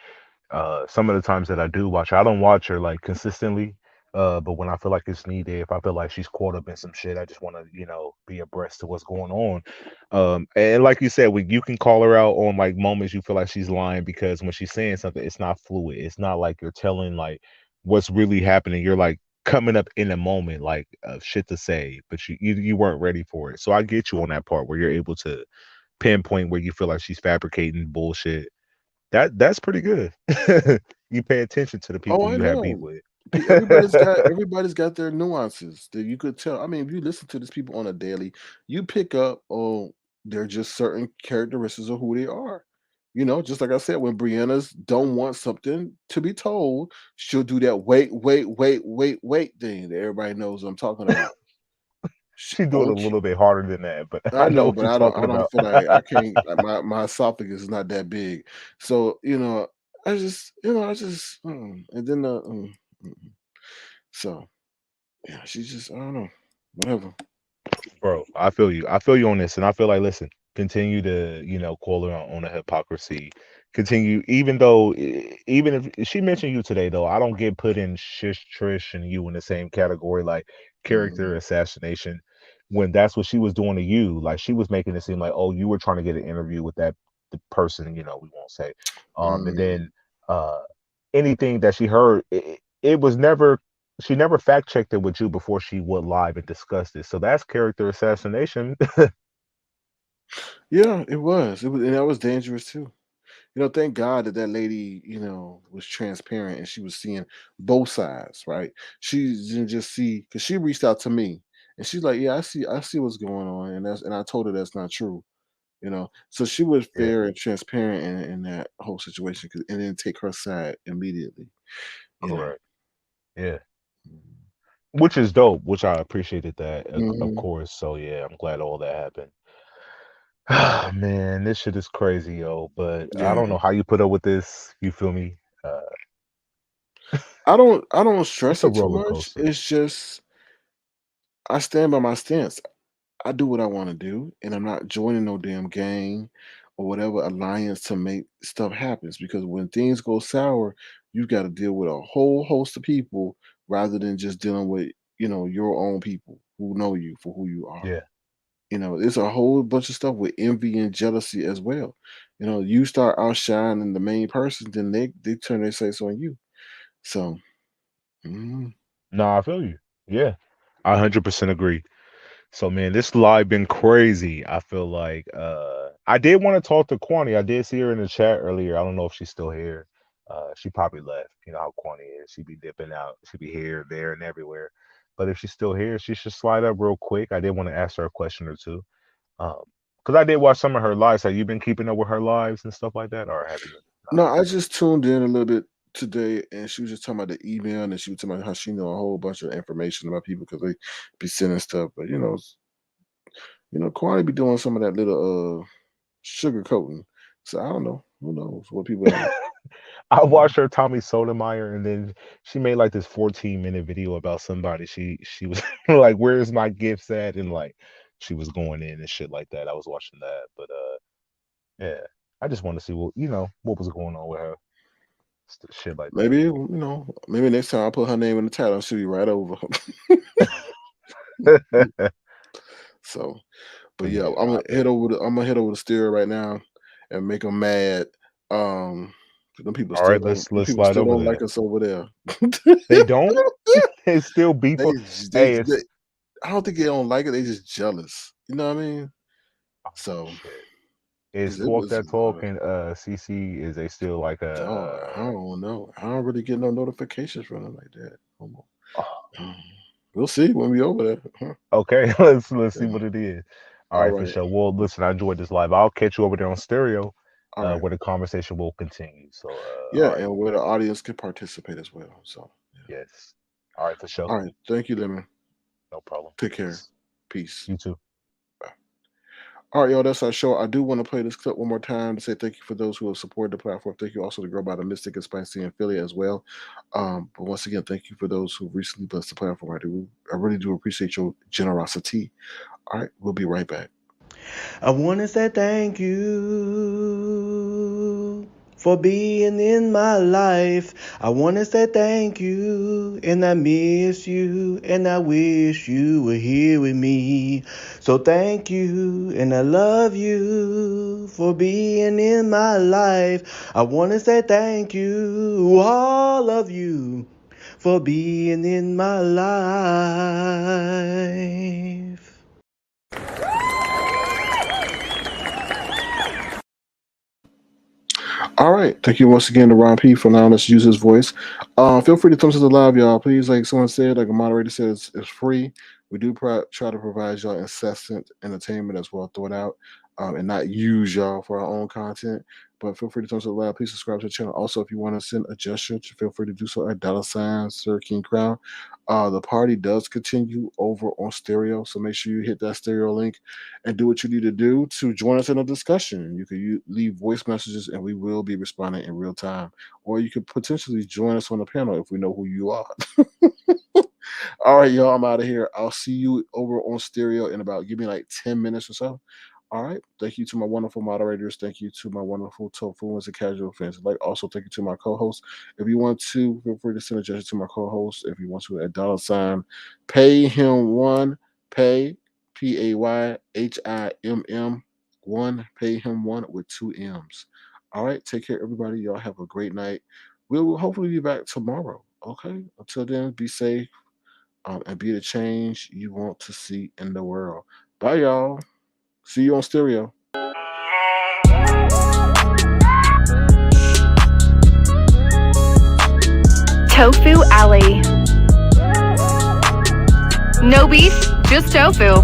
some of the times that I do watch her, I don't watch her like consistently. But when I feel like it's needed, if I feel like she's caught up in some shit, I just want to, be abreast to what's going on. And like you said, you can call her out on like moments you feel like she's lying because when she's saying something, it's not fluid. It's not like you're telling like what's really happening. You're like coming up in a moment like of shit to say, but you weren't ready for it. So I get you on that part where you're able to pinpoint where you feel like she's fabricating bullshit. That's pretty good. You pay attention to the Oh, people I you have beef know. with. Everybody's got their nuances that you could tell. I mean, if you listen to these people on a daily, you pick up on they're just certain characteristics of who they are. Just like I said, when Brianna's don't want something to be told, she'll do that wait, wait, wait, wait, wait thing that everybody knows what I'm talking about. She do it a Okay, little bit harder than that, but I I know know, what but you're I talking don't about. feel like I can't. Like my esophagus is not that big, so I just, and then mm. So yeah, she's just, I don't know, whatever. Bro, I feel you. I feel you on this, and I feel like listen, continue to call her on the hypocrisy. Continue, even though even if she mentioned you today, though, I don't get put in Shish Trish and you in the same category like character Mhm, assassination. When that's what she was doing to you, like she was making it seem like, oh, you were trying to get an interview with the person, we won't say, and mhm. then anything that she heard, it was never she never fact checked it with you before she went live and discussed it. So that's character assassination. Yeah, it was, and that was dangerous too. Thank God that that lady, was transparent and she was seeing both sides, right? She didn't just see, because she reached out to me and she's like, "Yeah, I see what's going on," and I told her that's not true. So she was Yeah, fair and transparent in that whole situation, and then take her side immediately. You know. correct. Yeah, which is dope. Which I appreciated that, of Hmm. course. So yeah, I'm glad all that happened. Ah, man, this shit is crazy, yo. But I Yeah. don't know how you put up with this. You feel me? Uh, I don't stress it's a it too roller much. coaster. It's just I stand by my stance. I do what I want to do, and I'm not joining no damn gang or whatever alliance to make stuff happen. Because when things go sour, you got to deal with a whole host of people rather than just dealing with your own people who know you for who you are. Yeah. It's a whole bunch of stuff with envy and jealousy as well. You start outshining the main person, then they turn their sights on you. So, mm, No, I feel you. Yeah, I 100% agree. So man, this live been crazy. I feel like I did want to talk to Kwani. I did see her in the chat earlier. I don't know if she's still here. She probably left. You know how Kwani is. She be dipping out. She be here, there, and everywhere. But if she's still here, she should slide up real quick. I did want to ask her a question or two. Um, because I did watch some of her lives. Have you been keeping up with her lives and stuff like that, or have you not? no, I just tuned in a little bit today, and she was just talking about the email, and she was talking about how she know a whole bunch of information about people because they be sending stuff. But Kwani be doing some of that little sugar coating. So I don't know. Who knows what people have? I watched her Tommy Sotomayor, and then she made like this 14-minute video about somebody. She was like, "Where's my gifts at?" And like she was going in and shit like that. I was watching that, but yeah, I just want to see what was going on with her, shit like that. Maybe next time I put her name in the title, she'll be right over. So, but But yeah, yeah, I feel you. I'm gonna head over to Stereo right now and make them mad. Um, 'Cause All right, let's slide over don't there. like us over there. They don't. It's still beef. they, Hey, they, it's I don't think they don't like it. They just jealous. You know what I mean? oh, So shit. Is 'Cause it Talk was That Talk and CC, is they still like dog, I don't know. I don't really get no notifications from them like that. oh, We'll see when we over there. Huh. okay, let's see Yeah. what it is. All All right, for right. sure. Well, listen, I enjoyed this live. I'll catch you over there on stereo, All right. where the conversation will continue. So Yeah, all right, and where the audience can participate as well. So yeah. yes. All right, for sure. All right. Thank you, Lemon. No problem. Take care. Peace. Peace. You too. All right, y'all, that's our show. I do want to play this clip one more time to say thank you for those who have supported the platform. Thank you also to Girl by the Mystic and Spicy in Philly as well. But once again, thank you for those who recently blessed the platform. I really do appreciate your generosity. All right, we'll be right back. I want to say thank you for being in my life. I want to say thank you, and I miss you, and I wish you were here with me. So thank you, and I love you for being in my life. I want to say thank you, all of you, for being in my life. All right. Thank you once again to Ron P for allowing us to use his voice. Feel free to thumbs up the live, y'all. Please, like someone said, like a moderator said, it's free. We do try to provide y'all incessant entertainment as well, throw it out, and not use y'all for our own content. But feel free to thumbs up the live. Please subscribe to the channel. Also, if you want to send a gesture, feel free to do so at $ Sir King Crown. The party does continue over on stereo, so make sure you hit that stereo link and do what you need to do to join us in a discussion. You can leave voice messages and we will be responding in real time. Or you could potentially join us on the panel if we know who you are. All right, y'all, I'm out of here. I'll see you over on stereo in about, give me like 10 minutes or so. All right. Thank you to my wonderful moderators. Thank you to my wonderful tofu and casual fans. Like, also thank you to my co-host. If you want to, feel free to send a gesture to my co-host. If you want to, at $ pay him one, pay PAYHIMM one, pay him one with 2 M's. All right. Take care, everybody. Y'all have a great night. We'll hopefully be back tomorrow. Okay. Until then, be safe. And be the change you want to see in the world. Bye, y'all. See you on stereo. Tofu Alley. No beef, just tofu.